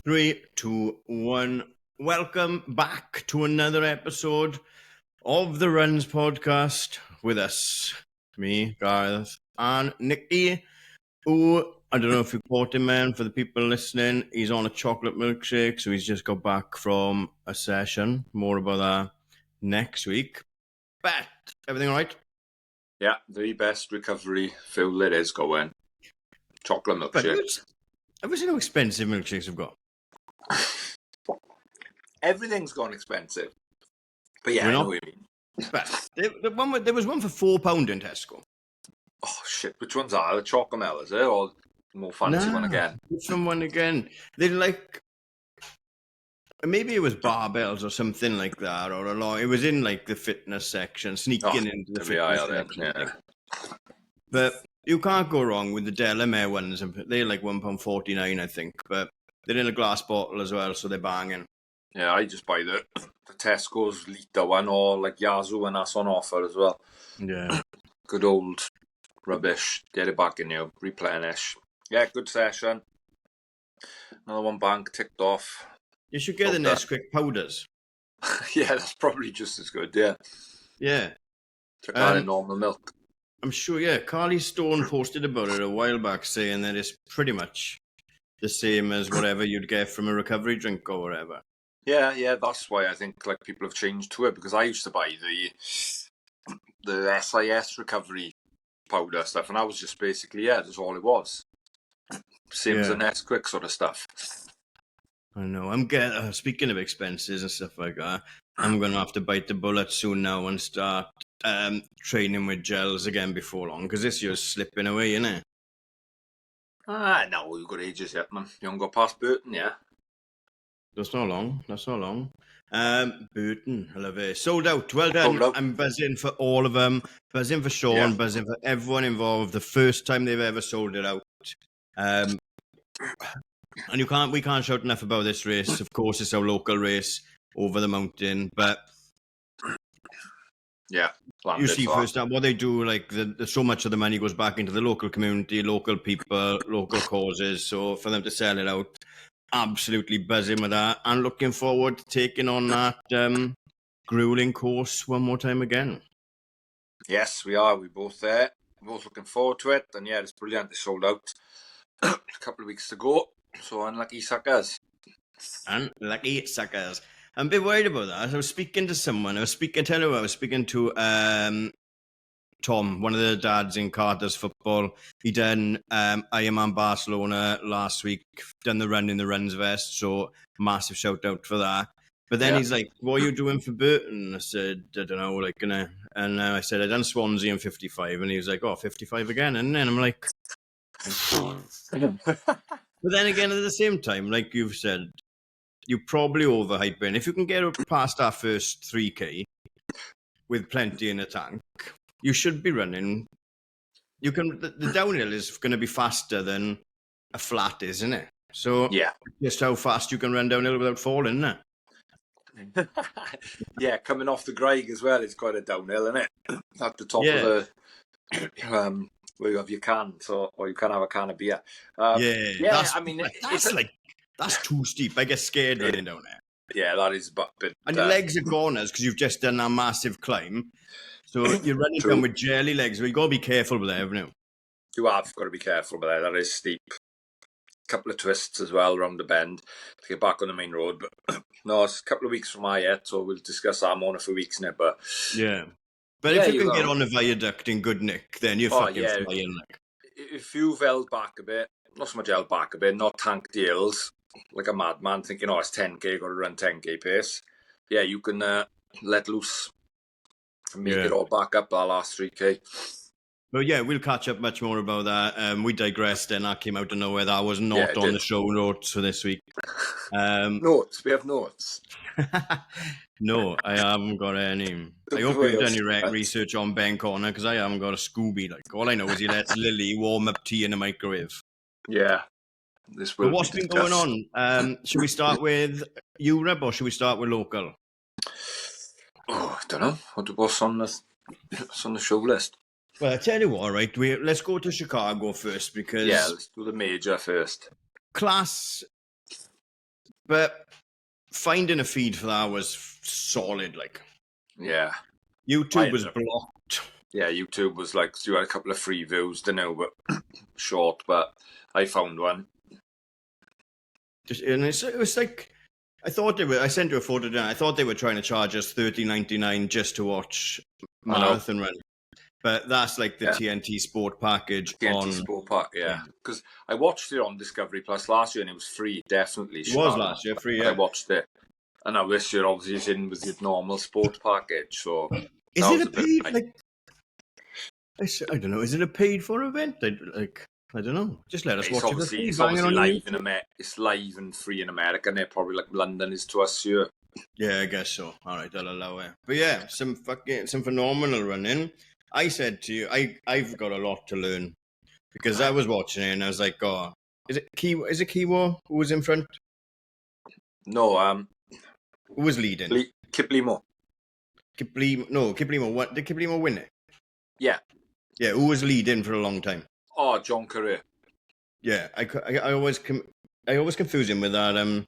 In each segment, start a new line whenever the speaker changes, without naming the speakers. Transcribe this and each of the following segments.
Three, two, one. Welcome back to another episode of the Runs podcast with us, me, Gareth, and Nicky, who, I don't know if you caught him, man, for the people listening, he's on a chocolate milkshake, so he's just got back from a session. More about that next week. But, everything all right?
Yeah, the best recovery fuel it is going. Chocolate milkshake.
Have you seen how expensive milkshakes have got?
Everything's gone expensive. But yeah, I know what you mean.
But there was one for £4 in Tesco.
Oh, shit. Which ones are? The Chocomel, is it? Or the more fancy one again?
Different one again. They're like... Maybe it was barbells or something like that, or it was in like the fitness section, sneaking into the fitness section.
Yeah.
But you can't go wrong with the Delamere ones. They're like £1.49, I think. But they're in a glass bottle as well, so they're banging.
Yeah, I just buy the Tesco's litre one, or like Yazoo when that's on offer as well.
Yeah.
Good old rubbish. Get it back in you. Replenish. Yeah, good session. Another one bank ticked off.
You should get the Nesquik powders.
Yeah, that's probably just as good, yeah.
Yeah.
Took that in normal milk.
I'm sure, yeah. Carly Stone posted about it a while back, saying that it's pretty much the same as whatever you'd get from a recovery drink or whatever.
Yeah, that's why I think like people have changed to it, because I used to buy the SIS recovery powder stuff, and that was just basically, that's all it was. Same as the Nesquik sort of stuff.
I know. I'm getting, speaking of expenses and stuff like that, I'm going to have to bite the bullet soon now and start training with gels again before long, because this year's slipping away, isn't it?
No, you've got ages yet, man. You haven't got past Burton, yeah?
That's not long. Burton, I love it. Sold out. Well done. I'm buzzing for all of them. Buzzing for Sean, buzzing for everyone involved. The first time they've ever sold it out. And we can't shout enough about this race. Of course, it's our local race over the mountain, but
yeah,
you see first up what they do. Like so much of the money goes back into the local community, local people, local causes. So for them to sell it out, absolutely buzzing with that, and looking forward to taking on that grueling course one more time again.
Yes, we are. We're both there. We're both looking forward to it, and yeah, it's brilliant. They sold out a couple of weeks to go. So unlucky suckers.
Unlucky suckers. I'm a bit worried about that. I was speaking to someone. I was speaking to Tom, one of the dads in Carter's football. He done Ironman Barcelona last week, done the run in the runs vest. So massive shout out for that. But then he's like, "What are you doing for Burton?" I said, "I don't know." And I said, "I done Swansea in 55," and he was like, "Oh, 55 again." And then I'm like. But then again, at the same time, like you've said, you probably overhyping. If you can get past our first 3K with plenty in the tank, you should be running. You can. The downhill is going to be faster than a flat, isn't it? So just how fast you can run downhill without falling, isn't it?
Yeah, coming off the Graig as well, it's quite a downhill, isn't it? At the top of the where you have your can, or you can have a can of beer.
That's too steep. I get scared running down there.
Yeah, that is. But
and your legs are goners because you've just done a massive climb. So you're running down with jelly legs. Well, you got to be careful with that, haven't you?
You have got to be careful with that. That is steep. A couple of twists as well around the bend to get back on the main road. But no, it's a couple of weeks from my yet, so we'll discuss that more in a few weeks now. But
yeah. But if you can get on the viaduct in good nick, then you're fucking flying. Like.
If you've held back a bit, not so much held back a bit, not tanked the hills like a madman, thinking, it's 10k, got to run 10k pace. Yeah, you can let loose and make it all back up that last 3k.
But yeah, we'll catch up much more about that. We digressed, and that came out of nowhere. That was not on the show notes for this week.
Notes? We have notes.
No, I haven't got any. I hope you've done your research on Ben Connor, because I haven't got a Scooby. Like, all I know is he lets Lily warm up tea in a microwave.
Yeah.
But what's been going on? Should we start with Europe or should we start with local?
I don't know. What's on the show list?
Well, I tell you what, right? Let's go to Chicago first because...
Yeah, let's do the major first.
Class But finding a feed for that was solid. Like,
Yeah.
YouTube was blocked.
Yeah, YouTube was like, you had a couple of free views, didn't know, but short, but I found one.
And it was like, I thought they were, I sent you a photo down. I thought they were trying to charge us $30.99 just to watch Marathon Run. But that's like the TNT Sport package.
TNT Sport Pack, yeah. Because I watched it on Discovery Plus last year and it was free, definitely.
It was last year, free, yeah.
I watched it. And now this year, obviously, it's in with the normal sport package. So
is it a paid, like, I don't know, is it a paid for event? I don't know. Just let us watch it.
It's obviously live in America. It's live and free in America, and they're probably like London is to us here.
Yeah, I guess so. All right, I'll allow it. But yeah, some phenomenal running. I said to you, I've got a lot to learn because I was watching it and I was like, oh, is it Kiwo who was in front?
No,
who was leading?
Kiplimo.
Kiplimo. What did Kiplimo win it?
Yeah.
Yeah, who was leading for a long time?
Oh, John Career.
Yeah, I always confuse him with that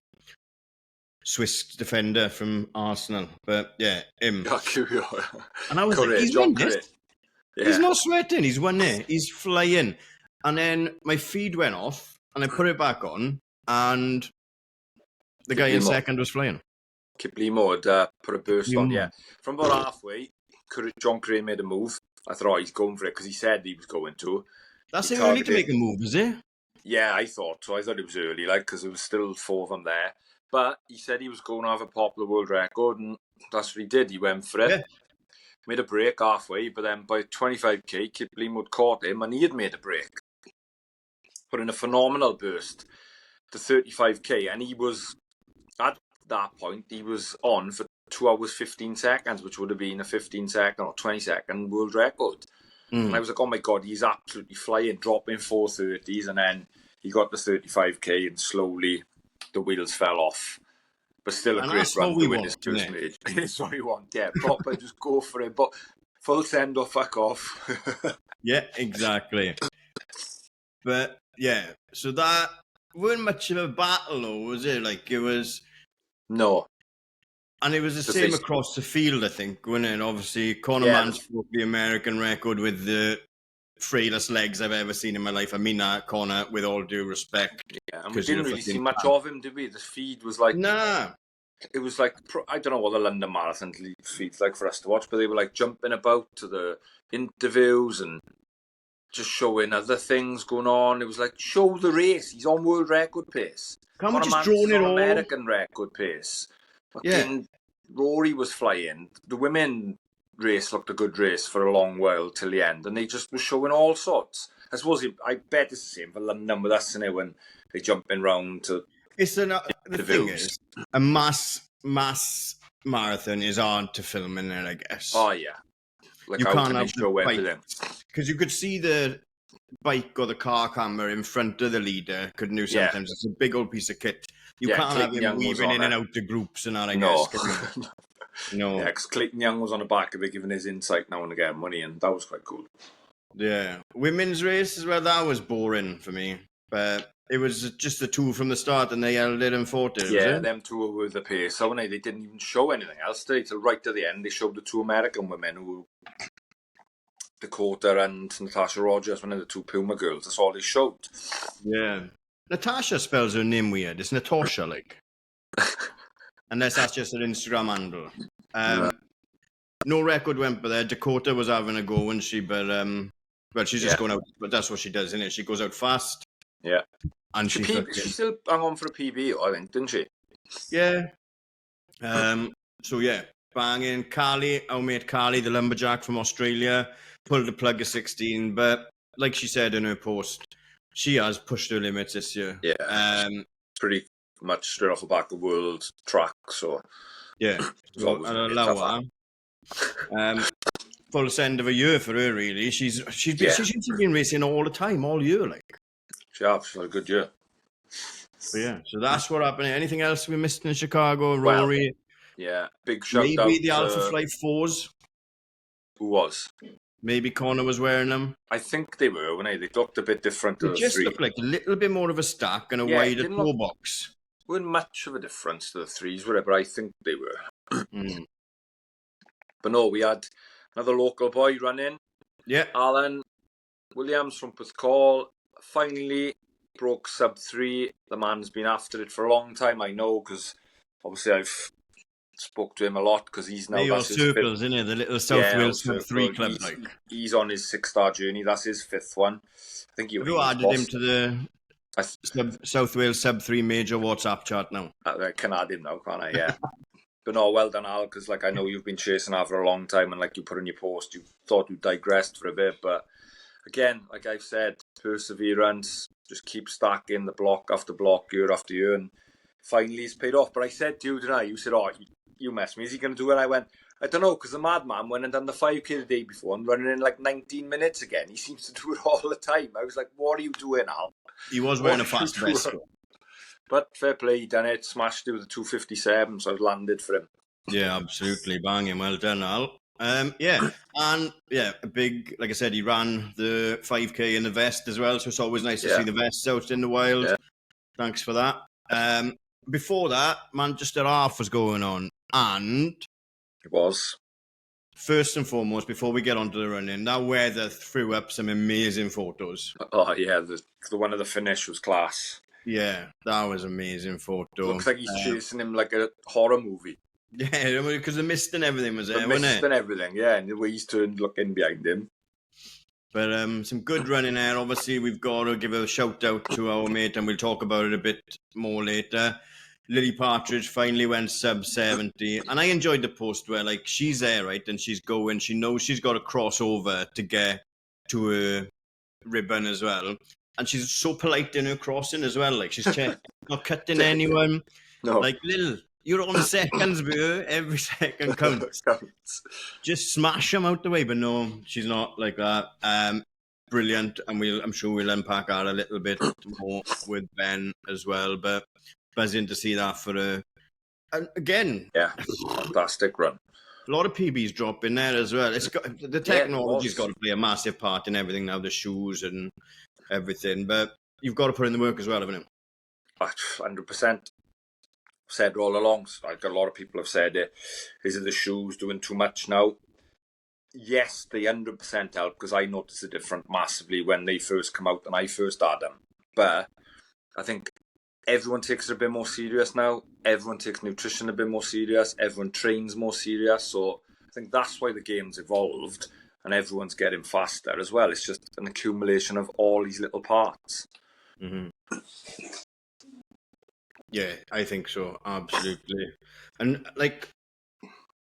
Swiss defender from Arsenal, but yeah, him. And I was like, he's won this. Yeah. He's not sweating. He's won it. He's flying. And then my feed went off, and I put it back on, and the guy in second was flying.
Kiplimo had put a burst on, yeah. From about halfway, John Career made a move. I thought he's going for it because he said he was going to.
That's early to make a move, is it?
Yeah, I thought so. I thought it was early, like, because there was still 4 of them there. But he said he was going to have a popular world record, and that's what he did. He went for it. Yeah. Made a break halfway, but then by 25k, Kiplimo had caught him, and he had made a break. Put in a phenomenal burst to 35k, and he was, at that point, he was on for 2 hours 15 seconds, which would have been a 15-second or 20-second world record. And I was like, oh my God, he's absolutely flying, dropping 4:30s, and then he got to 35k, and slowly the wheels fell off. But still a great run to win his first major. That's what we want, yeah. Proper, just go for it. But full send or fuck off.
Yeah, exactly. But yeah, so that wasn't much of a battle, though, was it? Like, it was.
No.
And it was the same across the field, I think, wasn't it? Obviously, Conor Mann's broke the American record with the frailest legs I've ever seen in my life. I mean that, Conor, with all due respect.
Yeah, and we didn't really see much of him, did we? The feed was like...
Nah.
It was like, I don't know what the London Marathon feed's like for us to watch, but they were like jumping about to the interviews and just showing other things going on. It was like, show the race. He's on world record pace.
Can't we just drone it all?
American record pace. Fucking Rory was flying. The women race looked a good race for a long while till the end, and they just were showing all sorts. I suppose I bet it's the same for London with us, isn't it, when they jumping round to.
The thing is, a mass marathon is hard to film in it, I guess.
Oh yeah, like you can't have show everything
because you could see the bike or the car camera in front of the leader. Couldn't you? Sometimes it's a big old piece of kit. You can't have him weaving in and out the groups and that, I guess. No.
Yeah, because Clayton Young was on the back of it giving his insight now and again, money, and that was quite cool.
Yeah. Women's race as well, that was boring for me. But it was just the two from the start and they held it and fought it.
Yeah, them two were the pace. So they didn't even show anything else. Till right to the end, they showed the 2 American women who Dakota and Natasha Rogers, one of the 2 Puma girls. That's all they showed.
Yeah. Natasha spells her name weird. It's Natasha, like. Unless that's just her Instagram handle. No record went by there. Dakota was having a go, wasn't she? But she's just going out. But that's what she does, isn't it? She goes out fast.
Yeah.
And
she still hung on for a PB, I think, didn't she?
Yeah. So yeah, banging. Our mate Carly, the lumberjack from Australia, pulled the plug at 16. But like she said in her post, she has pushed her limits this year.
Yeah. Pretty much straight off the back of world track. So
yeah, full send of a year for her. Really, she's been racing all the time, all year. Like
she's had a good year.
But yeah, so that's what happened. Anything else we missed in Chicago? Rory.
Big shout out.
Maybe the Alpha Flight 4s.
Who was?
Maybe Conor was wearing them.
I think they were, weren't they? They looked a bit different.
They just looked like a little bit more of a stack and a wider toe box.
weren't much of a difference to the threes, whatever I think they were. But no, we had another local boy running.
Yeah.
Alan Williams from Porthcawl finally broke sub 3. The man's been after it for a long time, I know, because obviously I've spoke to him a lot because he's now...
Your circles, isn't it? The little South Wales sub 3 club.
He's on his 6-star journey. That's his 5th one. I think
you added him to the South Wales sub 3 major WhatsApp chat now.
I can add him now, can't I? Yeah. But no, well done, Al, because I know you've been chasing that for a long time, and like you put in your post, you thought you digressed for a bit, but again, like I've said, perseverance, just keep stacking the block after block, year after year, and finally it's paid off. But I said to you tonight, you said, oh, you messed me, is he going to do it? And I went, I don't know, because the madman went and done the 5K the day before and running in like 19 minutes again. He seems to do it all the time. I was like, what are you doing, Al?
He was wearing a fast vest.
But fair play, he done it, smashed it with a 2:57, so I was landed for him.
Yeah, absolutely. Banging. Well done, Al. Yeah, and yeah, a big, like I said, he ran the 5K in the vest as well, so it's always nice to see the vests out in the wild. Yeah. Thanks for that. Before that, Manchester Half was going on, and
it was.
First and foremost, before we get onto the running, that weather threw up some amazing photos.
Oh yeah, the one of the finish was class.
Yeah, that was an amazing photo.
Looks like he's chasing him like a horror movie.
Yeah, because the mist and everything was there, wasn't it?
The mist and everything, yeah, and the way he's turned looking behind him.
But some good running there. Obviously, we've got to give a shout-out to our mate, and we'll talk about it a bit more later. Lily Partridge finally went sub 70, and I enjoyed the post where, like, she's there, right, and she's going. She knows she's got to cross over to get to her ribbon as well. And she's so polite in her crossing as well. Like, she's not cutting anyone.
No.
Like, Lil, you're on seconds, bro. Every second counts. Just smash them out the way. But no, she's not like that. Brilliant. And I'm sure we'll unpack that a little bit more with Ben as well. But buzzing to see that for her. And again.
Yeah, fantastic run.
A lot of PBs drop in there as well. It's got the technology's got to play a massive part in everything now, the shoes and everything. But you've got to put in the work as well, haven't you?
100%. Said all along, like a lot of people have said it, is it the shoes doing too much now? Yes, they 100% help, because I noticed the difference massively when they first come out and I first had them. But I think everyone takes it a bit more serious now. Everyone takes nutrition a bit more serious. Everyone trains more serious. So I think that's why the game's evolved and everyone's getting faster as well. It's just an accumulation of all these little parts.
Mm-hmm. Yeah, I think so. Absolutely. And like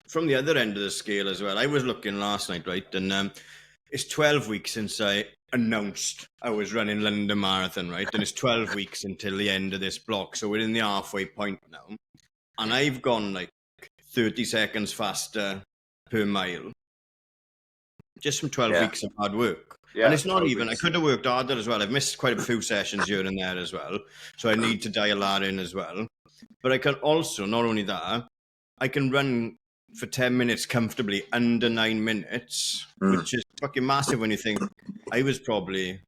from the other end of the scale as well, I was looking last night, right? And it's 12 weeks since I announced I was running London Marathon, right? And it's 12 weeks until the end of this block. So we're in the halfway point now. And I've gone like 30 seconds faster per mile. Just from 12 weeks of hard work. Yeah, and it's not even, I could have worked harder as well. I've missed quite a few sessions here and there as well. So I need to dial that in as well. But I can also, not only that, I can run for 10 minutes comfortably under 9 minutes, which is fucking massive when you think I was probably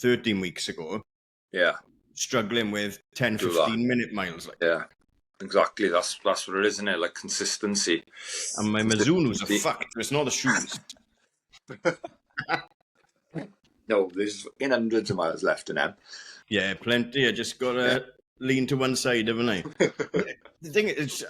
13 weeks ago.
Yeah.
Struggling with 10, 15-minute miles. Like.
Yeah. Exactly. That's what it is, isn't it? Like consistency.
And my Mizuno's a fuck. It's not the shoes.
No, there's in hundreds of miles left in them.
Yeah, plenty. I just got to lean to one side, haven't I? The thing is,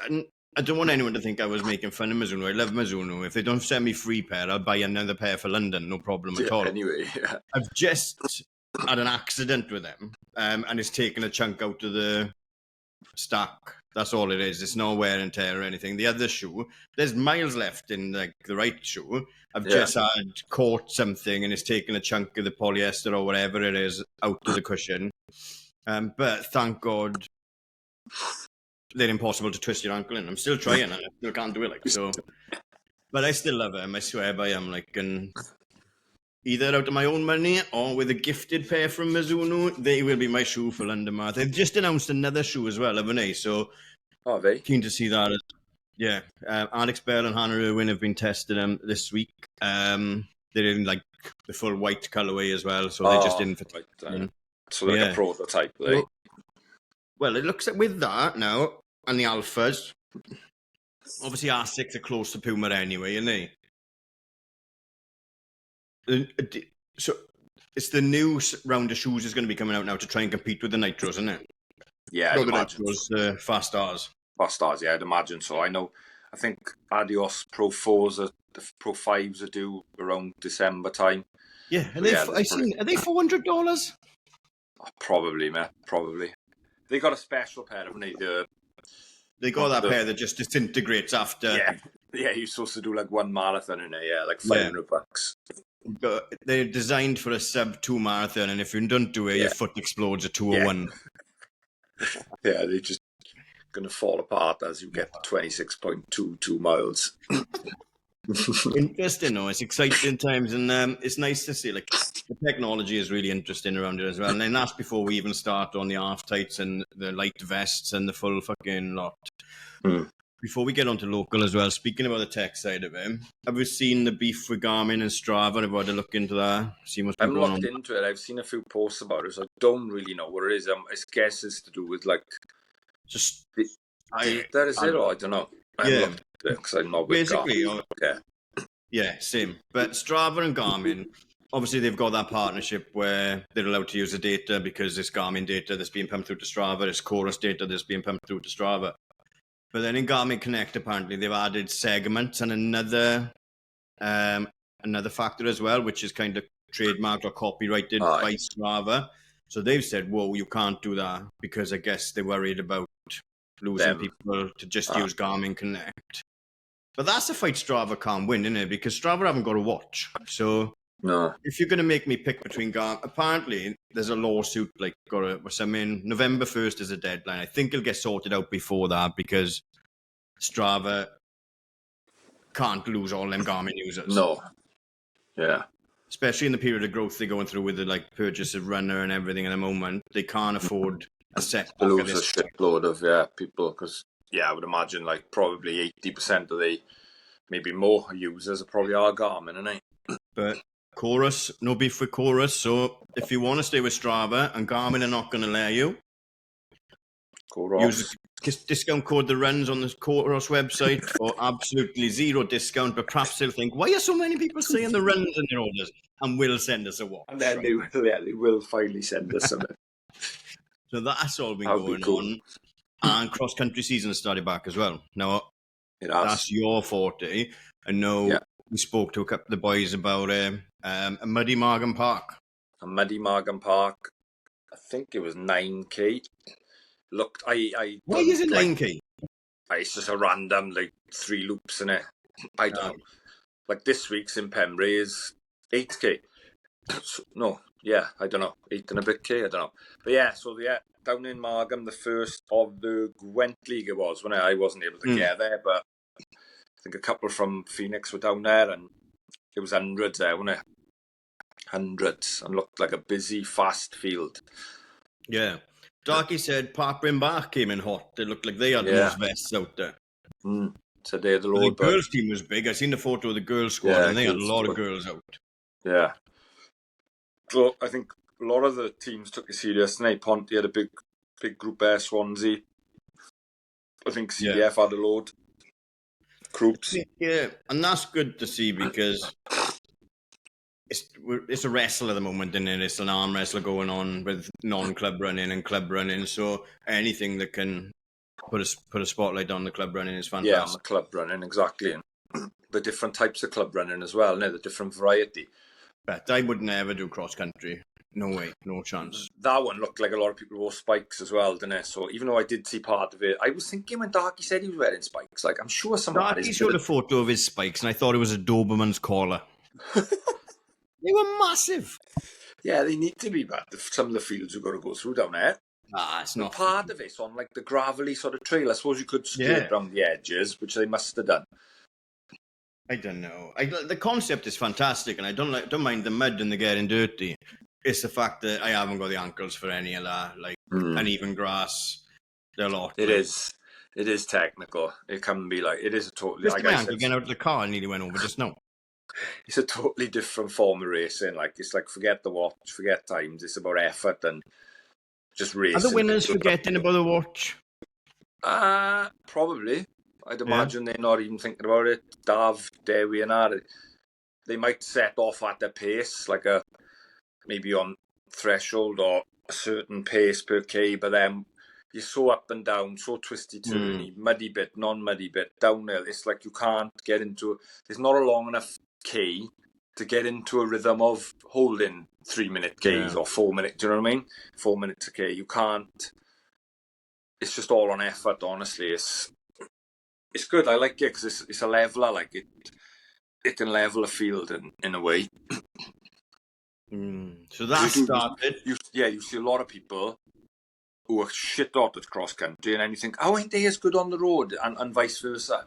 I don't want anyone to think I was making fun of Mizuno. I love Mizuno. If they don't send me free pair, I'll buy another pair for London. No problem at all.
Anyway,
I've just had an accident with them, and it's taken a chunk out of the stack. That's all it is. It's no wear and tear or anything. The other shoe, there's miles left in like the right shoe. I've just had caught something and it's taken a chunk of the polyester or whatever it is out of the cushion. But thank God they're impossible to twist your ankle in. I'm still trying and I still can't do it like so. But I still love them. I swear by them. Like, and either out of my own money or with a gifted pair from Mizuno, they will be my shoe for London Marathon. They've just announced another shoe as well, haven't they? So keen to see that. Yeah, Alex Bell and Hannah Irwin have been testing them this week. They're in like the full white colourway as well, so they're just in for
so like a prototype.
Well, it looks like with that now, and the Alphas, obviously R6 are close to Puma anyway, aren't they? So it's the new round of shoes is going to be coming out now to try and compete with the Nitros, isn't it?
Yeah,
No,
I'd
the
imagine.
Nitros, Fast R's.
Fast Stars, yeah, I'd imagine so. I think Adios Pro 4s, the Pro 5s are due around December time.
Yeah,
So, yeah,
are they $400?
Probably, mate, probably. They got a special pair, haven't they?
They got that pair that just disintegrates after.
Yeah, you're supposed to do like one marathon in it, yeah, like $500.
They're designed for a sub-2 marathon, and if you don't do it, your foot explodes at 2:01.
Yeah, they're just going to fall apart as you get 26.22 miles.
Interesting, though. It's exciting times, and it's nice to see. Like, the technology is really interesting around it as well. And then that's before we even start on the half tights and the light vests and the full fucking lot. Before we get on to local as well, speaking about the tech side of it, have you seen the beef with Garmin and Strava? Have you had a look into that? See what's been going on?
I've looked into it. I've seen a few posts about it, so I don't really know what it is. I guess it's to do with like
just
that is it, or I don't know. I haven't looked at it because I'm not with Garmin.
Yeah, same. But Strava and Garmin, obviously they've got that partnership where they're allowed to use the data because it's Garmin data that's being pumped through to Strava, it's Chorus data that's being pumped through to Strava. But then in Garmin Connect, apparently they've added segments and another factor as well, which is kind of trademarked or copyrighted by Strava. So they've said, whoa, you can't do that because I guess they're worried about losing people to just use Garmin Connect. But that's a fight Strava can't win, isn't it? Because Strava haven't got a watch. So if you're going to make me pick between Garmin, apparently there's a lawsuit, like, November 1st is a deadline. I think it'll get sorted out before that because Strava can't lose all them Garmin users.
No. Yeah.
Especially in the period of growth they're going through with the purchase of Runner and everything at the moment. They can't afford a setback.
To lose a shitload of people because I would imagine like probably 80% of the maybe more users are probably our Garmin, isn't it?
But Chorus, no beef with Chorus. So if you want to stay with Strava and Garmin are not going to let you, use the discount code that runs on the Chorus website for absolutely zero discount. But perhaps they'll think, why are so many people saying the runs in their orders? And will send us a watch.
And then they will finally send us something.
So that's all been going on. And cross-country season has started back as well. Now, that's your forte. I know we spoke to a couple of the boys about a Muddy Margan Park.
A Muddy Margan Park. I think it was 9K. Looked,
why is it 9K?
It's just a random, 3 loops in it. I don't know. Like this week's in Pembrey is 8K. No, I don't know. 8 and a bit K, I don't know. But down in Margam, the first of the Gwent League it was, when I wasn't able to get there, but I think a couple from Phoenix were down there, and it was hundreds there, wasn't it? Hundreds, and looked like a busy, fast field.
Yeah. Darky said Park Bryn Bar came in hot. It looked like they had the most vests out there.
Today the Lord.
The girls' team was big. I seen the photo of the girls' squad, and they had a lot of girls out.
Yeah. So I think a lot of the teams took it serious. And Ponty had a big group there. Swansea. I think CDF had a load. Groups.
Yeah, and that's good to see because it's a wrestle at the moment, and it's an arm wrestle going on with non-club running and club running. So anything that can put a spotlight on the club running is fantastic.
Yeah, on the club running, exactly. And the different types of club running as well, the different variety.
But I would never do cross country. No way, no chance.
That one looked like a lot of people wore spikes as well, didn't it? So even though I did see part of it, I was thinking when Darky said he was wearing spikes, like I'm sure someone
Darky showed a photo of his spikes, and I thought it was a Doberman's collar. They were massive.
Yeah, they need to be, but some of the fields we've got to go through down there.
It's not
part of it's on like the gravelly sort of trail. I suppose you could skate around the edges, which they must have done.
I don't know. The concept is fantastic, and I don't mind the mud and the getting dirty. It's the fact that I haven't got the ankles for any of that, uneven grass. They're a lot.
It is technical. It can be it is a totally.
Just my ankle getting out of the car and nearly went over just now.
It's a totally different form of racing. It's forget the watch, forget times. It's about effort and just
Are
racing.
the winners forgetting about the watch?
Probably. I'd imagine they're not even thinking about it. Dav, Dewi and that, they might set off at their pace, like maybe on threshold or a certain pace per K, but then you're so up and down, so twisty-turny, muddy bit, non-muddy bit, downhill. It's like you can't get into... There's not a long enough K to get into a rhythm of holding 3-minute Ks or 4 minutes. Do you know what I mean? 4 minutes a K. You can't... It's just all on effort, honestly. It's good. I like it because it's a leveler. Like it can level a field in a way.
So that started.
You see a lot of people who are shit hot at cross country, and then you think, oh, ain't they as good on the road, and vice versa.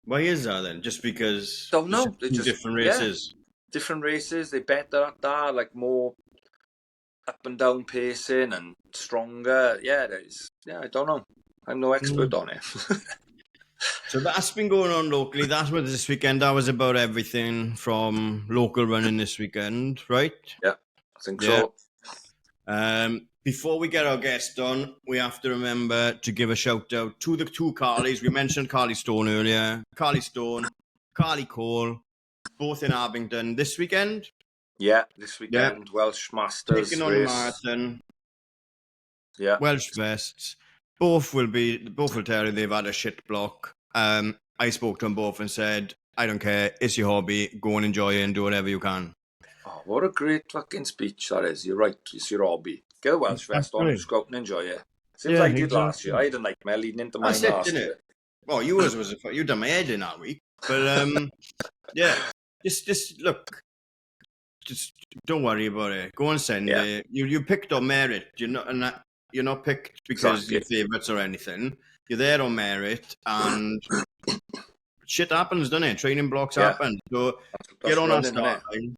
Why is that then? Just because?
Don't know. They're just
different races.
Different races. They're better at that, like more up and down pacing and stronger. Yeah, I don't know. I'm no expert on it.
So that's been going on locally. That's what this weekend. That was about everything from local running this weekend, right?
Yeah, I think so.
Before we get our guest on, we have to remember to give a shout out to the two Carleys. We mentioned Carly Stone earlier. Carly Stone, Carly Cole, both in Abingdon this weekend.
Yeah, this weekend, Welsh Masters
taking on
race.
Marathon.
Yeah,
Welsh vests. Both will tell you they've had a shit block. I spoke to them both and said, I don't care, it's your hobby, go and enjoy it and do whatever you can.
Oh, what a great fucking speech that is. You're right, it's your hobby. Get a Welsh vest on, just go out and enjoy it. Same I did last year. I had a nightmare leading into mine last year.
Well, yours was you done my head in that week. But yeah, just look, just don't worry about it. Go and send it. You picked on merit. You're not picked because you're favourites or anything. You're there on merit, and shit happens, doesn't it? Training blocks happen. So get on our start line.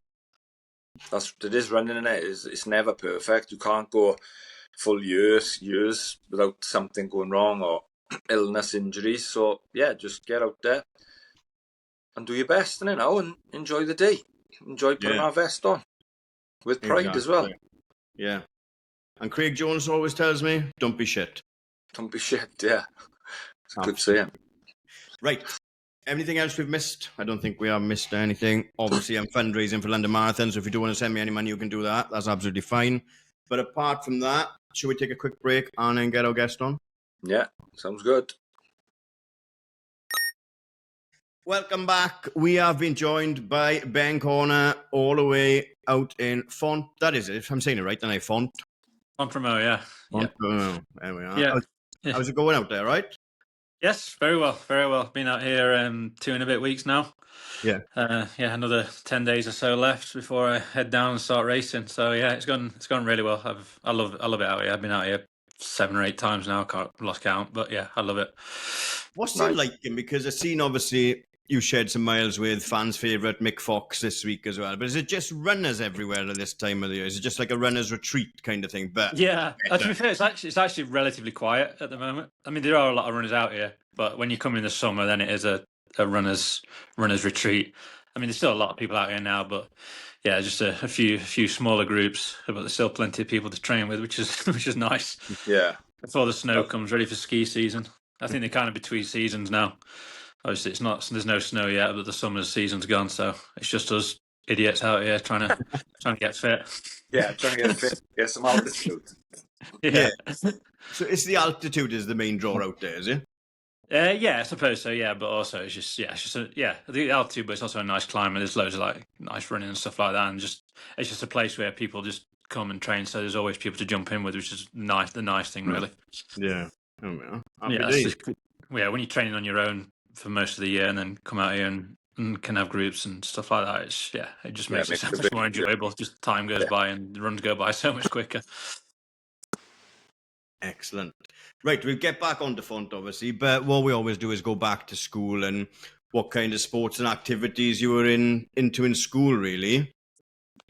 It is running in it. It's never perfect. You can't go full years without something going wrong or illness, injuries. So yeah, just get out there and do your best, and enjoy the day. Enjoy putting our vest on with pride as well.
Yeah. And Craig Jones always tells me, don't be shit.
Don't be shit, yeah. It's a good saying.
Right. Anything else we've missed? I don't think we have missed anything. Obviously, I'm fundraising for London Marathon, so if you do want to send me any money, you can do that. That's absolutely fine. But apart from that, should we take a quick break and then get our guest on?
Yeah, sounds good.
Welcome back. We have been joined by Ben Corner all the way out in Font. That is it. I'm saying it right, don't I? Font.
Fontfremaux, yeah.
Fontfremaux. There we are.
Yeah.
How's it going out there, right?
Yes, very well, very well. Been out here 2 and a bit weeks now.
Yeah.
Another 10 days or so left before I head down and start racing. So yeah, it's gone really well. I love it out here. I've been out here 7 or 8 times now. Lost count, but yeah, I love it.
What's it like? Because I've seen obviously you shared some miles with fans' favourite Mick Fox this week as well. But is it just runners everywhere at this time of the year? Is it just like a runner's retreat kind of thing? But
yeah, to be fair, it's actually relatively quiet at the moment. I mean, there are a lot of runners out here, but when you come in the summer, then it is a runner's retreat. I mean, there's still a lot of people out here now, but yeah, just a few smaller groups. But there's still plenty of people to train with, which is nice.
Yeah.
Before the snow comes, ready for ski season. I think they're kind of between seasons now. Obviously, there's no snow yet, but the summer season's gone, so it's just us idiots out here trying to get fit.
Yeah, trying to get fit, get some altitude.
Yeah.
So it's the altitude is the main draw out there, is it?
Yeah, I suppose so. Yeah, but also it's just the altitude, but it's also a nice climate. There's loads of like nice running and stuff like that, and it's just a place where people just come and train. So there's always people to jump in with, which is nice. The nice thing, really.
Yeah.
When you're training on your own for most of the year and then come out here and can have groups and stuff like that, it just makes it so much more enjoyable. Just time goes by and the runs go by so much quicker.
Excellent. Right, we'll get back onto Font, obviously, but what we always do is go back to school and what kind of sports and activities you were into in school, really.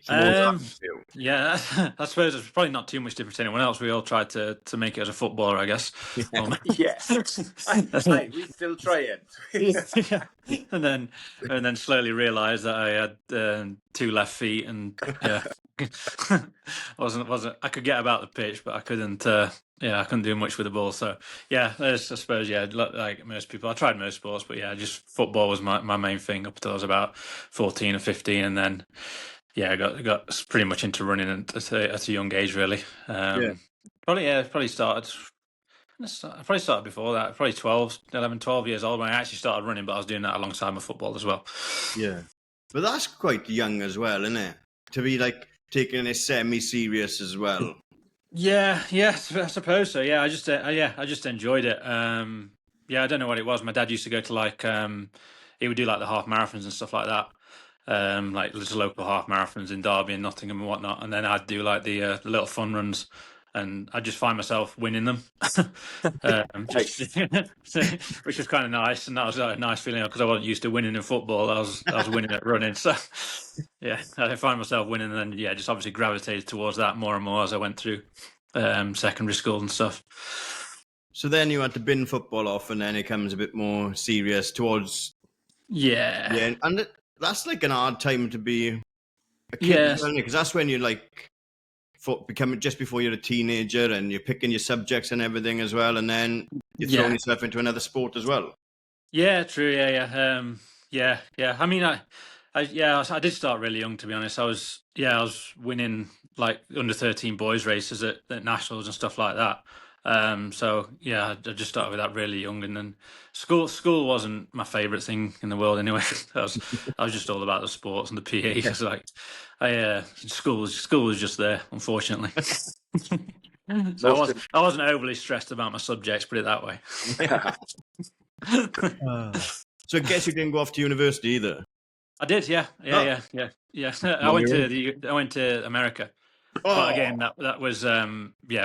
Yeah, I suppose it's probably not too much different to anyone else. We all tried to make it as a footballer, I guess.
Yes, we still trying.
And then slowly realised that I had 2 left feet and wasn't. I could get about the pitch, but I couldn't. I couldn't do much with the ball. So yeah, I suppose like most people, I tried most sports, but yeah, just football was my main thing up until I was about 14 or 15, and then I got pretty much into running at a young age, really. Probably started. I probably started before that. Probably 12 years old when I actually started running, but I was doing that alongside my football as well.
Yeah. But that's quite young as well, isn't it? To be like taking it semi-serious as well.
Yeah, I suppose so. Yeah, I just enjoyed it. I don't know what it was. My dad used to go to he would do like the half marathons and stuff like that. Like little local half marathons in Derby and Nottingham and whatnot. And then I'd do like the little fun runs, and I'd just find myself winning them, which was kind of nice. And that was a nice feeling because I wasn't used to winning in football. I was winning at running. So yeah, I find myself winning, and then just obviously gravitated towards that more and more as I went through secondary school and stuff.
So then you had to bin football off, and then it comes a bit more serious towards and that's like an hard time to be a kid, because that's when you're like becoming just before you're a teenager and you're picking your subjects and everything as well, and then you're throwing yourself into another sport as well.
Yeah, true. Yeah. I mean, I did start really young, to be honest. I was winning like under 13 boys races at nationals and stuff like that. So yeah, I just started with that really young, and then school wasn't my favourite thing in the world anyway. I was just all about the sports and the PE. It's like, school was just there, unfortunately. So I wasn't overly stressed about my subjects, put it that way.
So I guess you didn't go off to university either.
I did, yeah. I went to America. But again, that was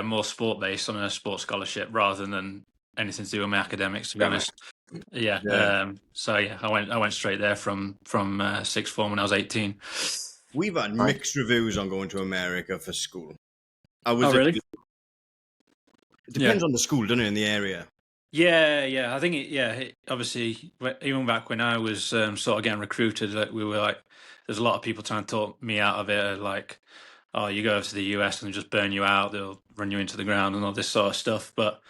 more sport based on a sports scholarship rather than anything to do with my academics, to be honest. I went straight there from sixth form when I was 18.
We've had mixed reviews on going to America for school.
Really?
It depends on the school, doesn't it, in the area?
Yeah. I think obviously, even back when I was sort of getting recruited, we were like, there's a lot of people trying to talk me out of it, like, oh, you go over to the US and just burn you out, they'll run you into the ground and all this sort of stuff. But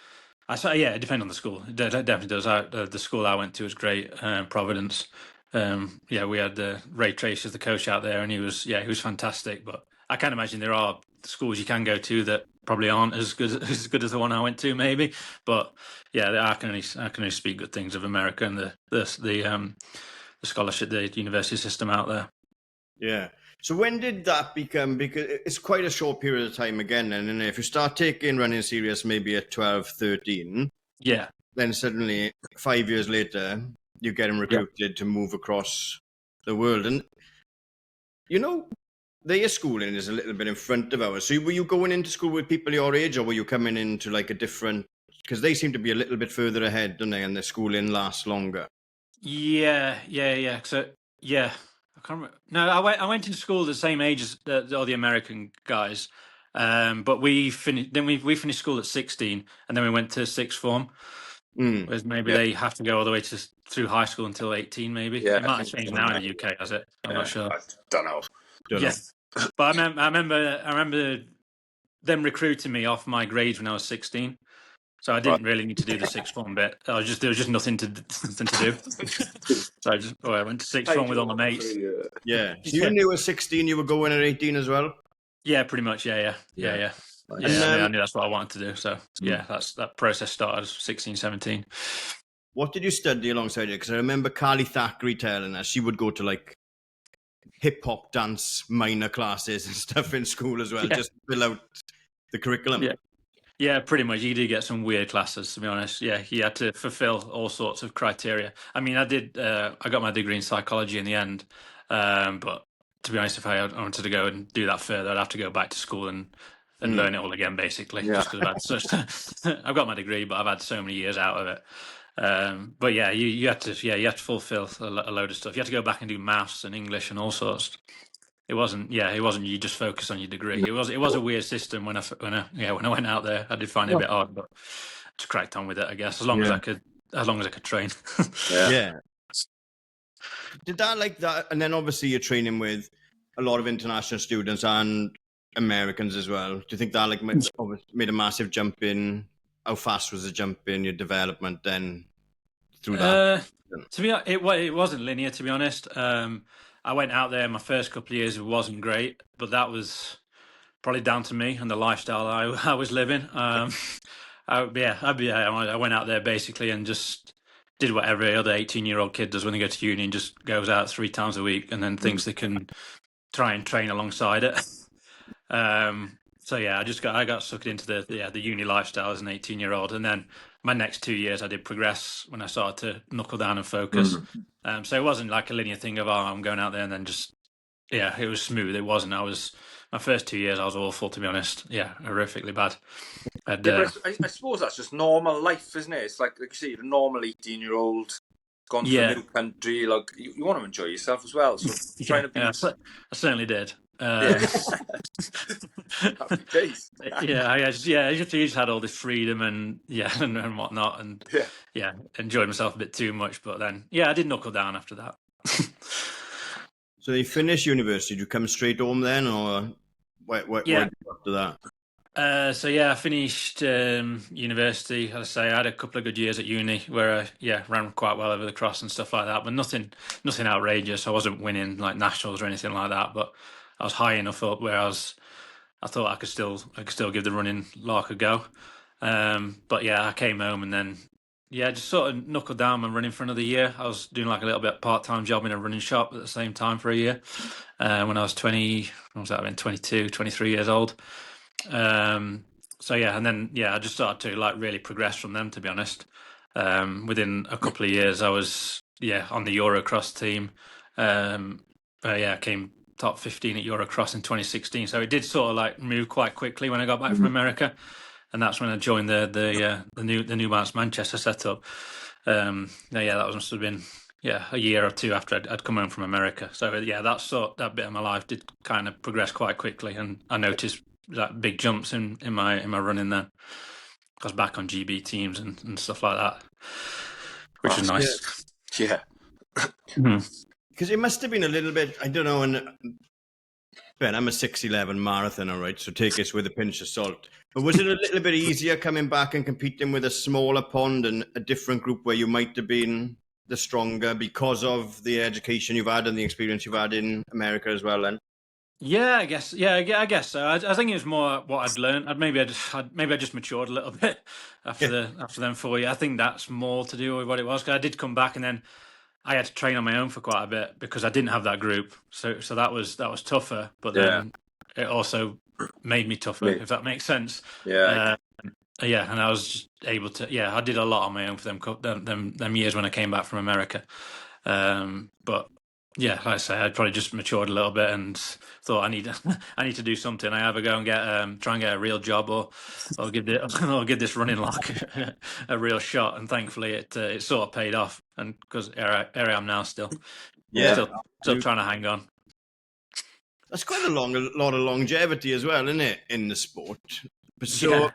it depends on the school. It definitely does. The school I went to was great, Providence. We had Ray Tracy as the coach out there, and he was fantastic. But I can imagine there are schools you can go to that probably aren't as good as the one I went to, maybe. But I can only speak good things of America and the scholarship, the university system out there.
Yeah. So when did that become, because it's quite a short period of time again, and if you start taking running serious maybe at 12, 13, then suddenly 5 years later, you're getting recruited to move across the world. And, their schooling is a little bit in front of ours. So were you going into school with people your age, or were you coming into like a different, because they seem to be a little bit further ahead, don't they, and their schooling lasts longer?
Yeah. So, I can't remember. No, I went into school the same age as all the American guys, but we finished. Then we finished school at 16, and then we went to sixth form. Whereas maybe they have to go all the way through high school until 18. Maybe it might have changed now in the UK, has it? I'm not sure.
I don't know.
But I remember them recruiting me off my grades when I was 16. So I didn't really need to do the sixth form bit. There was just nothing to do. So I went to sixth form with all my mates.
Yeah. So you knew at 16 you were going at 18 as well?
Yeah, pretty much. Yeah. I knew that's what I wanted to do. So that process started at 16, 17.
What did you study alongside it? Because I remember Carly Thackeray telling us she would go to like hip-hop dance minor classes and stuff in school as well, just to fill out the curriculum.
Yeah, pretty much. You did get some weird classes, to be honest. Yeah, you had to fulfill all sorts of criteria. I mean, I got my degree in psychology in the end, but to be honest, if I wanted to go and do that further, I'd have to go back to school and learn it all again, basically. Just because I've got my degree, but I've had so many years out of it. But you had to fulfill a load of stuff. You had to go back and do maths and English and all sorts. It wasn't you just focus on your degree. It was a weird system when I went out there. I did find it a bit hard, but just cracked on with it, I guess, as long as I could train.
Yeah. Did that like that? And then obviously you're training with a lot of international students and Americans as well. Do you think that like made a massive jump in? How fast was the jump in your development then through that?
To be honest, it wasn't linear. To be honest, I went out there. My first couple of years, it wasn't great, but that was probably down to me and the lifestyle I was living. I went out there basically and just did what every other 18-year-old kid does when they go to uni, and just goes out 3 times a week and then thinks they can try and train alongside it. So yeah, I got sucked into the uni lifestyle as an 18-year-old, and then my next 2 years I did progress when I started to knuckle down and focus. So it wasn't like a linear thing of I'm going out there and then just it was smooth. It wasn't. My first 2 years I was awful, to be honest. Yeah, horrifically bad.
But I suppose that's just normal life, isn't it? It's like you say, a normal 18-year-old gone to a new country. Like you want to enjoy yourself as well. So trying to be.
I certainly did.
Happy days.
I just had all this freedom and and whatnot, and enjoyed myself a bit too much. But then I did knuckle down after that.
So you finished university. Did you come straight home then, or what did you after that?
I finished university. As I say, I had a couple of good years at uni where I ran quite well over the cross and stuff like that, but nothing outrageous. I wasn't winning like nationals or anything like that, but I was high enough up where I thought I could still give the running lark a go. But I came home and then just sort of knuckled down and running for another year. I was doing like a little bit part-time job in a running shop at the same time for a year. When I was 20, what was that? I've been 22, 23 years old. And then I just started to like really progress from them, to be honest. Within a couple of years I was on the Eurocross team. I came top 15 at Eurocross in 2016, so it did sort of like move quite quickly when I got back from America, and that's when I joined the New Balance Manchester setup. That must have been a year or two after I'd come home from America. So that bit of my life did kind of progress quite quickly, and I noticed like big jumps in my running then. I was back on GB teams and stuff like that, which is nice.
Yeah.
Because it must have been a little bit, I don't know, and Ben, I'm a 6'11" marathoner, right? So take this with a pinch of salt. But was it a little bit easier coming back and competing with a smaller pond and a different group where you might have been the stronger because of the education you've had and the experience you've had in America as well then?
I guess. I guess so. I think it was more what I'd learned. Maybe I just matured a little bit after them 4 years. I think that's more to do with what it was. Because I did come back and then I had to train on my own for quite a bit because I didn't have that group. So that was tougher. But then it also made me tougher, if that makes sense. And I was just able to. I did a lot on my own for them years when I came back from America. But like I say, I'd probably just matured a little bit and thought I need to do something. I either go and try and get a real job or give this running lark a real shot. And thankfully, it sort of paid off. And because here I am now, still trying to hang on.
That's quite a lot of longevity as well, isn't it, in the sport? So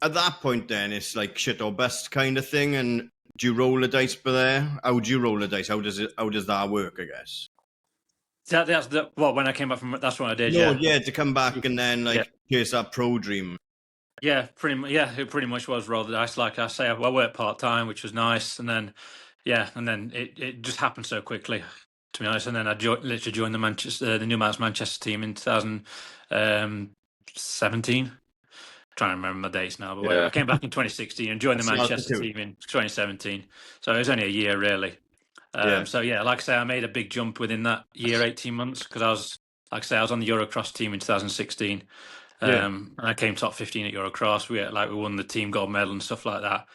at that point, then it's like shit or bust kind of thing, and. Do you roll the dice for there? How do you roll the dice? How does that work, I guess?
That's when I came back from. That's what I did.
To come back and then chase that pro dream.
It pretty much was roll the dice. Like I say, I worked part-time, which was nice, and then it just happened so quickly, to be honest. And then I literally joined the New Balance Manchester team in 2017. Trying to remember my dates now, but I came back in 2016 and joined the Manchester team in 2017. So it was only a year, really. Like I say, I made a big jump within that year, 18 months, because I was on the Eurocross team in 2016. And I came top 15 at Eurocross. We won the team gold medal and stuff like that.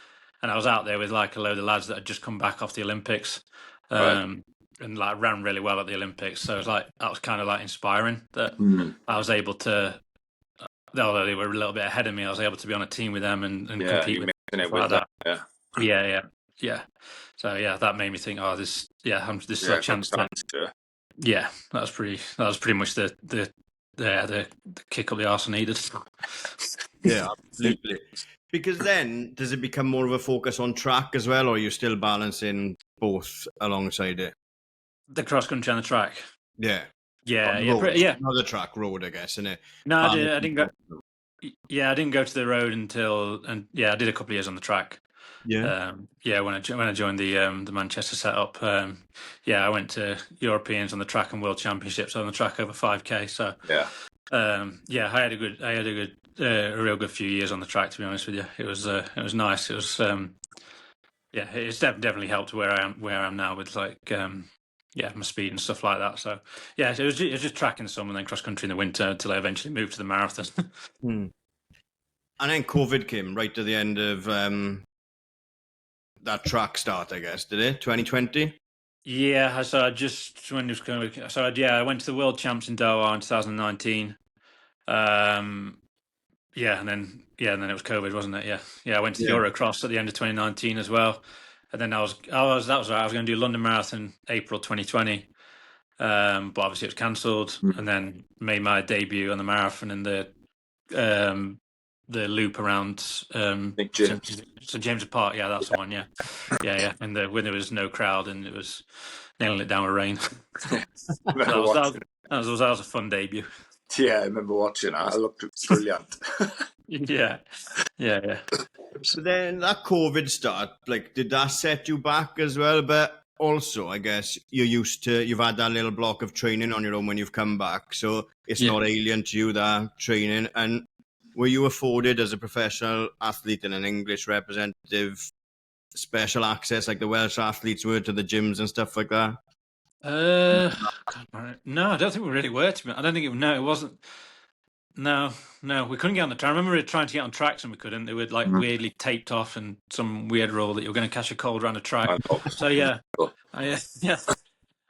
And I was out there with like a load of lads that had just come back off the Olympics, and like ran really well at the Olympics. So it was like that was kind of like inspiring that I was able to. Although they were a little bit ahead of me, I was able to be on a team with them and compete with them like that. So that made me think, this is a chance to. That was pretty much the kick up the arse I needed.
Yeah, absolutely. Because then, does it become more of a focus on track as well, or are you still balancing both alongside it?
The cross country and the track.
Yeah.
Yeah,
road,
yeah.
not the track, road, I guess, isn't it?
No, I didn't go. Yeah, I didn't go to the road until, and yeah, I did a couple of years on the track.
Yeah.
Yeah, when I joined the Manchester setup, yeah, I went to Europeans on the track and World Championships on the track over 5K. So
Yeah.
yeah, I had a real good few years on the track. To be honest with you, it was nice. It was yeah, it's definitely helped where I am now with like yeah, my speed and stuff like that. So yeah, it was just track in the summer and then cross country in the winter until I eventually moved to the marathon.
And then COVID came right at the end of that track start, I guess, did it? 2020?
Yeah, so I just when it was going, so I went to the World Champs in Doha in 2019. Yeah, and then it was COVID, wasn't it? Yeah. I went to the Eurocross at the end of 2019 as well, and then I was going to do London Marathon April 2020, but obviously it was cancelled, and then made my debut on the marathon in the loop around
St. James.
St. James's Park. Yeah, that's the one. Yeah. And when there was no crowd and it was nailing it down with rain. that was a fun debut.
Yeah, I remember watching that. It looked brilliant.
Yeah.
So then that COVID start, like, did that set you back as well? But also, I guess you've had that little block of training on your own when you've come back, so it's not alien to you, that training. And were you afforded as a professional athlete and an English representative special access like the Welsh athletes were to the gyms and stuff like that?
No, I don't think we really were. I don't think it wasn't. No, we couldn't get on the track. I remember trying to get on tracks and we couldn't. They were like weirdly taped off and some weird rule that you were going to catch a cold around a track. So yeah, I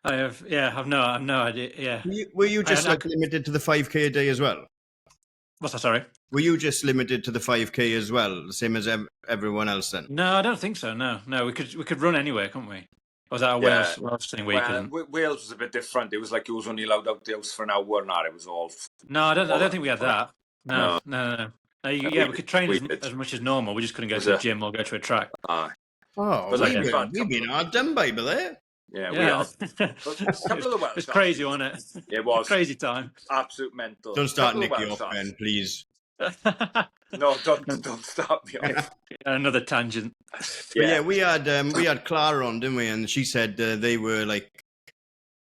have no idea. Yeah.
Were you just limited to the 5K a day as well?
What's that? Sorry.
Were you just limited to the 5K as well, the same as everyone else then?
No, I don't think so. No, we could run anywhere, couldn't we? Or was that a Wales thing where you couldn't?
Wales was a bit different. It was like you was only allowed out the house for an hour and that. It was all.
No, I don't think we had that. No. Yeah, we could train as much as normal. We just couldn't go to the gym or go to a track.
We've been hard done by there.
Yeah, we are.
It's crazy, wasn't it?
It was
crazy time.
Absolute mental.
Don't start Nicky off, Ben, please.
No, don't start me off.
Another tangent.
Yeah, we had Clara on, didn't we? And she said they were like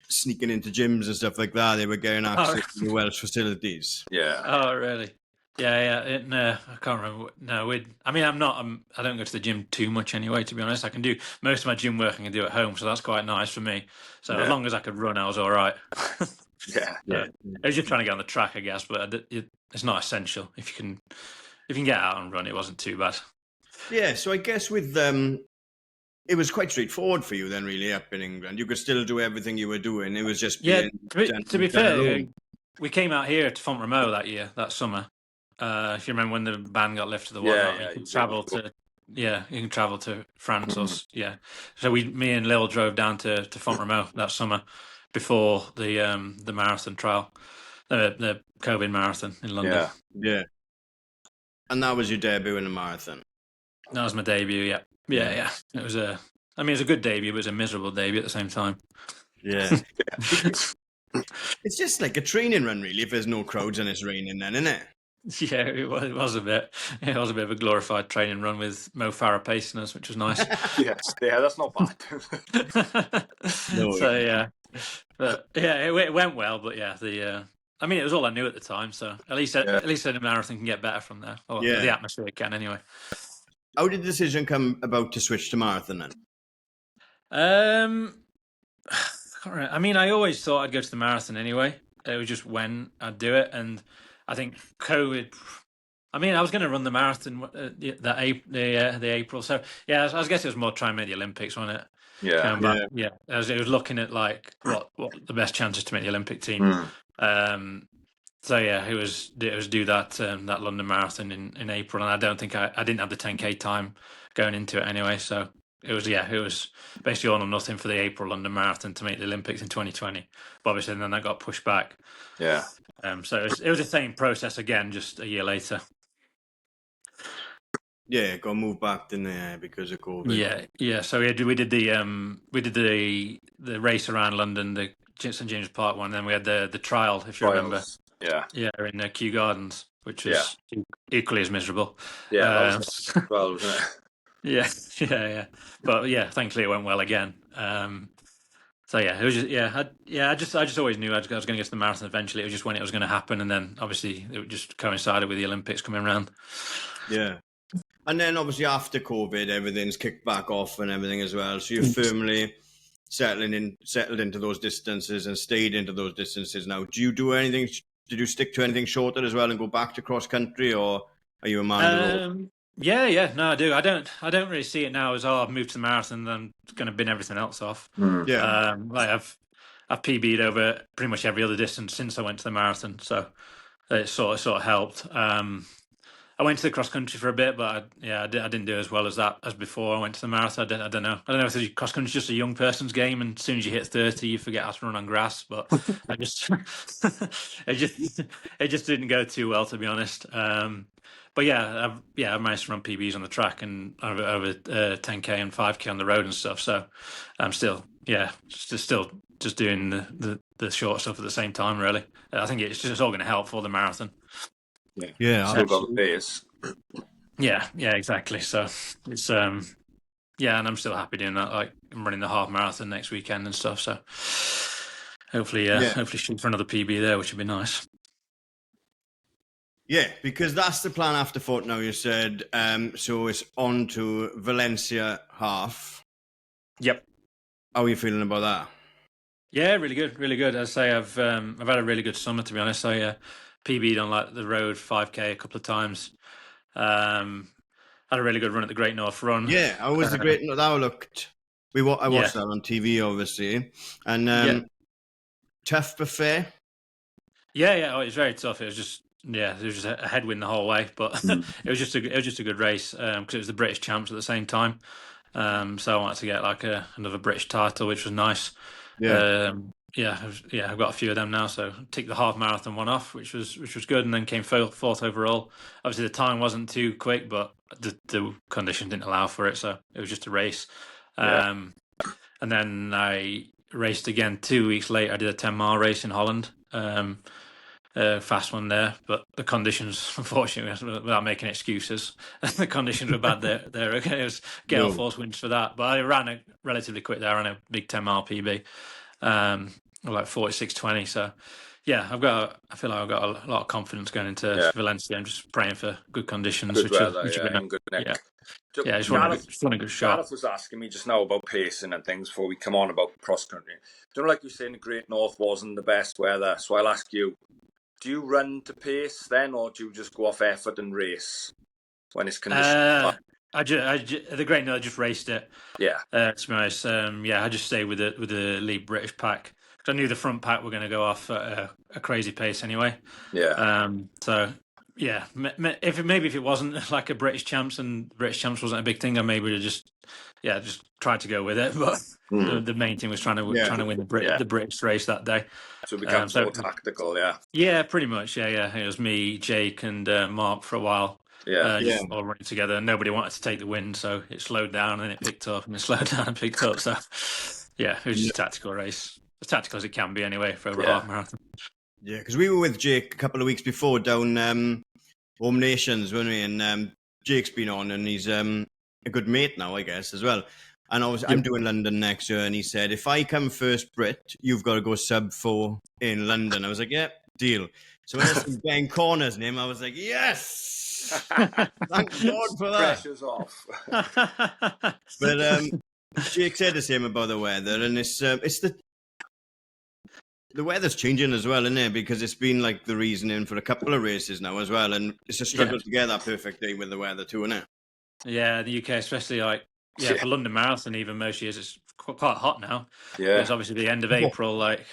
sneaking into gyms and stuff like that. They were getting access to the Welsh facilities.
Yeah.
Oh, really? Yeah. No, I can't remember. No, I don't go to the gym too much anyway, to be honest. I can do most of my gym work I can do at home, so that's quite nice for me. So as long as I could run, I was all right.
Yeah.
I was just trying to get on the track, I guess, but it's not essential. If you can get out and run, it wasn't too bad. Yeah,
so I guess with it was quite straightforward for you then, really, up in England. You could still do everything you were doing. It was just
to be fair, we came out here to Font-Romeu that summer. If you remember when the ban got lifted, you can travel to France or So me and Lil drove down to Font-Romeu that summer before the marathon trial, the COVID marathon in London.
Yeah. And that was your debut in a marathon.
That was my debut. Yeah. It was a good debut, but it was a miserable debut at the same time.
Yeah. It's just like a training run, really, if there's no crowds and it's raining then, isn't it?
Yeah, it was a bit. It was a bit of a glorified training run with Mo Farah pacing us, which was nice.
Yeah, that's not bad.
It went well, but it was all I knew at the time. So at least a marathon can get better from there. Or the atmosphere can anyway.
How did the decision come about to switch to marathon then?
I always thought I'd go to the marathon anyway. It was just when I'd do it, and I think COVID. I was going to run the marathon the April. So I guess it was more trying to make the Olympics, wasn't it?
Yeah.
It was looking at like what the best chances to make the Olympic team. It was do that London Marathon in April, and I don't think I didn't have the 10K time going into it anyway. So it was basically all or nothing for the April London Marathon to make the Olympics in 2020. But obviously, then that got pushed back.
Yeah.
So it was the same process again, just a year later.
Yeah, got moved back, didn't they, because of COVID?
Yeah. So we did the race around London, the St James Park one. Then we had the trial, if you remember.
Yeah.
Yeah, in Kew Gardens, which
Yeah.
was equally as miserable.
Yeah, that was well, wasn't it?
Yeah, yeah. But yeah, thankfully it went well again. So yeah, it was just I just always knew I was going to get to the marathon eventually. It was just when it was going to happen, and then obviously it just coincided with the Olympics coming around.
Yeah. And then obviously after COVID, everything's kicked back off and everything as well. So you're firmly settled into those distances and stayed into those distances now. Do you do anything? Did you stick to anything shorter as well and go back to cross country, or are you a man of the road?
Yeah. No, I do. I don't really see it now as I've moved to the marathon, then I'm going to bin everything else off.
Yeah.
Like I've PB'd over pretty much every other distance since I went to the marathon, so it sort of helped. I went to the cross country for a bit, but I didn't do as well as before I went to the marathon. I don't know. I don't know if the cross country is just a young person's game, and as soon as you hit 30, you forget how to run on grass. But I just it just didn't go too well, to be honest. But yeah, I've managed to run PBs on the track and over 10k and 5k on the road and stuff. So I'm still just doing the short stuff at the same time. Really, I think it's all going to help for the marathon.
Yeah.
Still got the pace.
Yeah, exactly. So it's and I'm still happy doing that. Like I'm running the half marathon next weekend and stuff. So hopefully shoot for another PB there, which would be nice.
Yeah, because that's the plan after Fort now, you said. So it's on to Valencia half.
Yep.
How are you feeling about that?
Yeah, really good, really good. I'd say I've had a really good summer, to be honest. I PB'd on like the road 5k a couple of times. Had a really good run at the Great North Run.
Yeah, I was the Great North. That looked. I watched that on TV, obviously, and tough but fair.
Yeah. Oh, it was very tough. It was just there was just a headwind the whole way, but it was just a good race because it was the British champs at the same time. So I wanted to get like another British title, which was nice. I've got a few of them now, so tick the half marathon one off, which was good, and then came fourth overall. Obviously, the time wasn't too quick, but the conditions didn't allow for it, so it was just a race. And then I raced again 2 weeks later. I did a 10-mile race in Holland, fast one there, but the conditions, unfortunately, without making excuses, the conditions were bad there. It was gale force winds for that, but I ran it relatively quick there. I ran a big 10-mile PB. Like 46:20. So yeah, I feel like I've got a lot of confidence going into Valencia. I'm just praying for good conditions,
good weather, and good neck.
Yeah, just want a good shot.
Gareth was asking me just now about pacing and things before we come on about cross country. Like you were saying, the Great North wasn't the best weather, so I'll ask you: do you run to pace then, or do you just go off effort and race when it's conditions?
The Great North, I just raced it.
Yeah.
To be honest, I just stayed with the lead British pack because I knew the front pack were going to go off at a crazy pace anyway.
Yeah.
So yeah, if it wasn't like a British champs and British champs wasn't a big thing, I maybe would have just tried to go with it. But the main thing was trying to win the British race that day.
So it becomes more tactical, yeah.
Yeah, pretty much. Yeah. It was me, Jake, and Mark for a while. Just all running together, and nobody wanted to take the win, so it slowed down and it picked up, and it slowed down and picked up. So, yeah, it was just a tactical race, as tactical as it can be anyway for over a half marathon. Yeah,
because we were with Jake a couple of weeks before down Home Nations, weren't we? And Jake's been on, and he's a good mate now, I guess, as well. And I'm doing London next year, and he said, if I come first, Brit, you've got to go sub 4 in London. I was like, yeah, deal. So when I saw Ben Corner's name, I was like, yes. Thank God for that.
Pressure's off.
But Jake said the same about the weather, and it's the weather's changing as well, isn't it? Because it's been like the reasoning for a couple of races now as well, and it's a struggle to get that perfect day with the weather too, isn't it?
Yeah, the UK, especially for London Marathon, even most years it's quite hot now.
Yeah,
it's obviously the end of April, like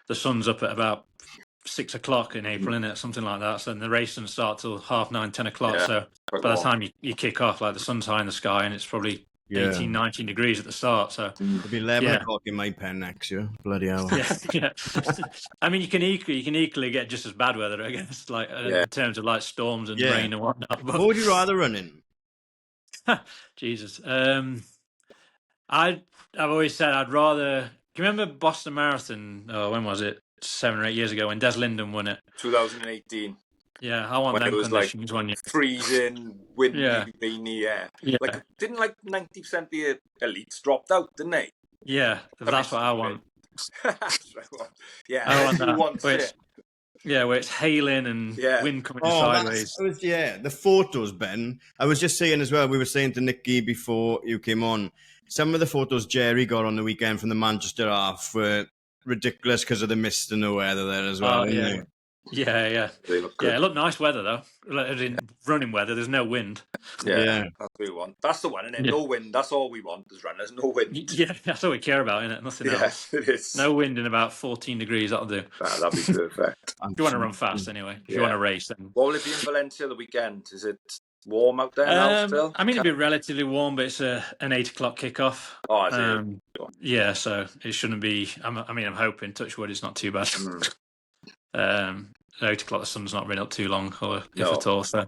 the sun's up at about 6 o'clock in April, isn't it? Something like that. So the race doesn't start till 9:30, 10 o'clock. Yeah, so by the time you kick off, like the sun's high in the sky and it's probably 18, 19 degrees at the start. So
it'll be 11 o'clock in my pen next year. Bloody hell.
Yeah. I mean, you can equally get just as bad weather, I guess, like in terms of like storms and rain and whatnot. But...
what would you rather run in?
Jesus. I've always said I'd rather you remember Boston Marathon? Oh, when was it? 7 or 8 years ago when Des Linden won it.
2018.
Yeah, I want
When
them
it was
conditions
like
one year.
freezing, windy,
Yeah.
rainy, yeah.
Yeah,
Like, didn't like 90% of the elites dropped out, didn't they?
yeah, that's what I want.
That's what I want. Yeah,
I want
who
that.
wants
Where
it?
it's hailing and
Yeah.
wind coming in
Oh,
sideways.
the photos, Ben. I was just saying as well, we were saying to Nicky before you came on, some of the photos Jerry got on the weekend from the Manchester half were ridiculous because of the mist and the weather there as well.
Oh, yeah.
They?
Yeah.
They look
Yeah,
good.
it looked nice weather though. Like, in running weather, there's no wind.
Yeah, that's what we want. That's the one, isn't it?
Yeah.
No wind. That's all we want as runners. No wind.
Yeah, that's all we care about, isn't it? Nothing else.
It is.
No wind in about 14 degrees, that'll do.
That'd be perfect.
If you want to run fast anyway. If you want to race, then.
What will it be in Valencia the weekend? Is it warm out there now still?
I mean, it'd be relatively warm, but it's an 8 o'clock kickoff.
Oh, is it?
Yeah, so it shouldn't be. I'm hoping, touch wood, it's not too bad. 8 o'clock, the sun's not been up too long, or if at all. So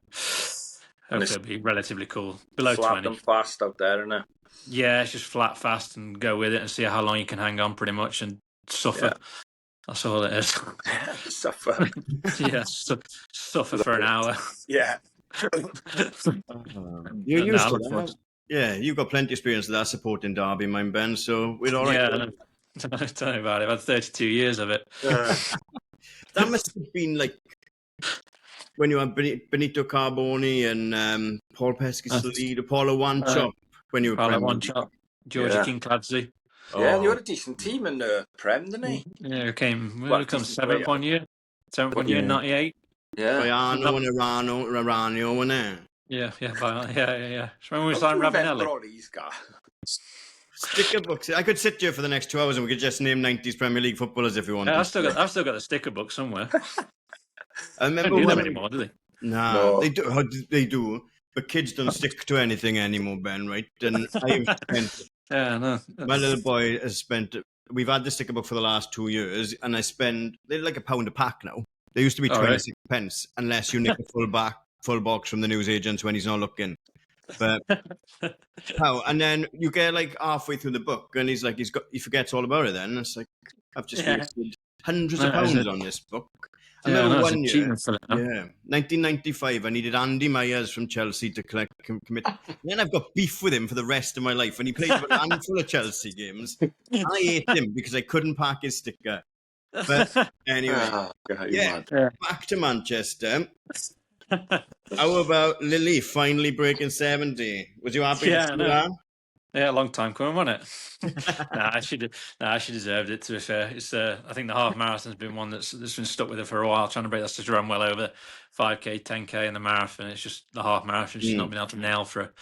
hopefully it'll be relatively cool. Below
flat
20.
and fast out there, isn't it?
Yeah, it's just flat, fast, and go with it and see how long you can hang on, pretty much, and suffer.
Yeah.
That's all it is.
Suffer.
Yeah, suffer for an hour.
Yeah.
You're used to that. Yeah, you've got plenty of experience of that supporting Derby, mine, Ben, so we're all right.
Yeah, tell me about it. I've had 32 years of it.
That must have been like when you had Benito Carboni and Paul Pesky-Salida, Apollo One Chop, when you were
Apollo
Premier
One
League.
Chop, Georgie King-Cladsey.
Yeah, you had a decent team in the Prem, didn't he?
Yeah, we came 7th one year. 7th one year in 98.
Yeah.
Bayano and Aranio, wasn't it?
Yeah. Remember we signed Ravanelli?
All these guys.
Sticker books. I could sit here for the next 2 hours and we could just name 90s Premier League footballers if you want.
Yeah, I've still got the sticker book somewhere.
I remember
don't do them anymore, do they?
No. They do. But kids don't stick to anything anymore, Ben, right? And I've spent...
Yeah, no.
My little boy has spent... We've had the sticker book for the last 2 years, and they're like £1 a pack now. They used to be 26 pence, unless you nick a full box from the newsagents when he's not looking. But and then you get like halfway through the book, and he's like, he forgets all about it. Then it's like, I've just wasted hundreds of pounds on this book. I remember 1 year, 1995, I needed Andy Myers from Chelsea to commit. Then I've got beef with him for the rest of my life, and he played for a handful of Chelsea games. I hate him because I couldn't pack his sticker. But anyway, back to Manchester. How about Lily finally breaking 70? Was you happy to see that?
Yeah, a long time coming, wasn't it? She deserved it, to be fair. It's I think the half marathon's been one that's been stuck with her for a while, trying to break. That's just run well over 5K, 10K and the marathon. It's just the half marathon she's not been able to nail for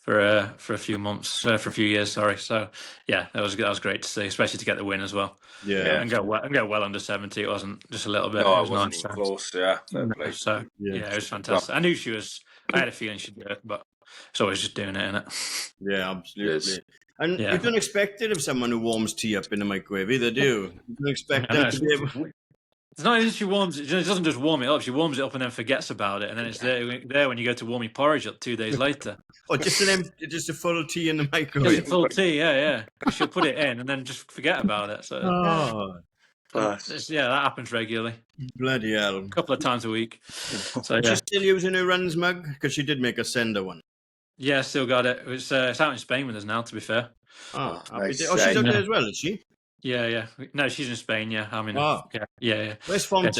a few months, for a few years, sorry. So yeah, that was great to see, especially to get the win as well. Yeah, and go well under 70. It wasn't just a little bit.
No,
it was nice.
Close. Yeah.
So it was fantastic. I knew she was. I had a feeling she'd do it, but it's always just doing it, innit?
Yeah, absolutely. And you don't expect it of someone who warms tea up in the microwave either, do you? You don't expect them to be able...
It's not even she warms it. She doesn't just warm it up. She warms it up and then forgets about it, and then it's there when you go to warm your porridge up 2 days later.
Or just a full tea in the microwave.
Just a full tea, yeah. She'll put it in and then just forget about it. So that happens regularly.
Bloody hell!
A couple of times a week. So
She's still using her runs mug because she did make us send her one.
Yeah, still got it. It's out in Spain with us now, to be fair.
Oh, she's out there as well, is she?
Yeah. No, she's in Spain. Yeah, I mean, yeah.
Where's Font?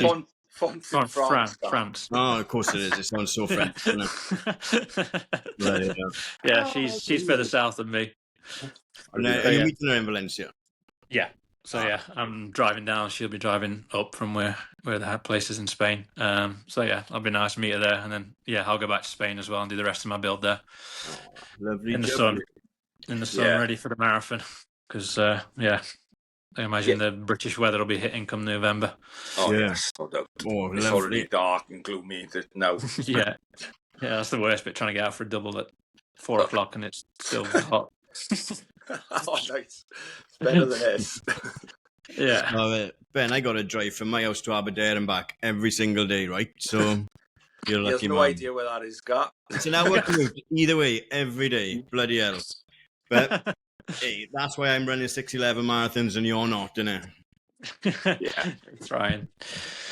France.
Oh, of course it is. It sounds so French.
Yeah, she's further south than me.
And are you meeting her in Valencia?
Yeah. So I'm driving down. She'll be driving up from where the place is in Spain. So it'll be nice to meet her there, and then I'll go back to Spain as well and do the rest of my build there.
Oh, lovely.
In the sun, ready for the marathon. Because I imagine the British weather will be hitting come November.
Oh yes, no doubt.
Oh,
it's already dark and gloomy now.
Yeah, that's the worst bit. Trying to get out for a double at 4 o'clock and it's still hot.
Oh, nice. It's better than this.
Yeah.
Ben, I got to drive from my house to Aberdeen and back every single day, right? So you're lucky.
He has no idea where that is, Scott.
It's an hour commute either way every day. Bloody hell. But Hey, that's why I'm running 6:11 marathons and you're not, innit?
Yeah.
Trying.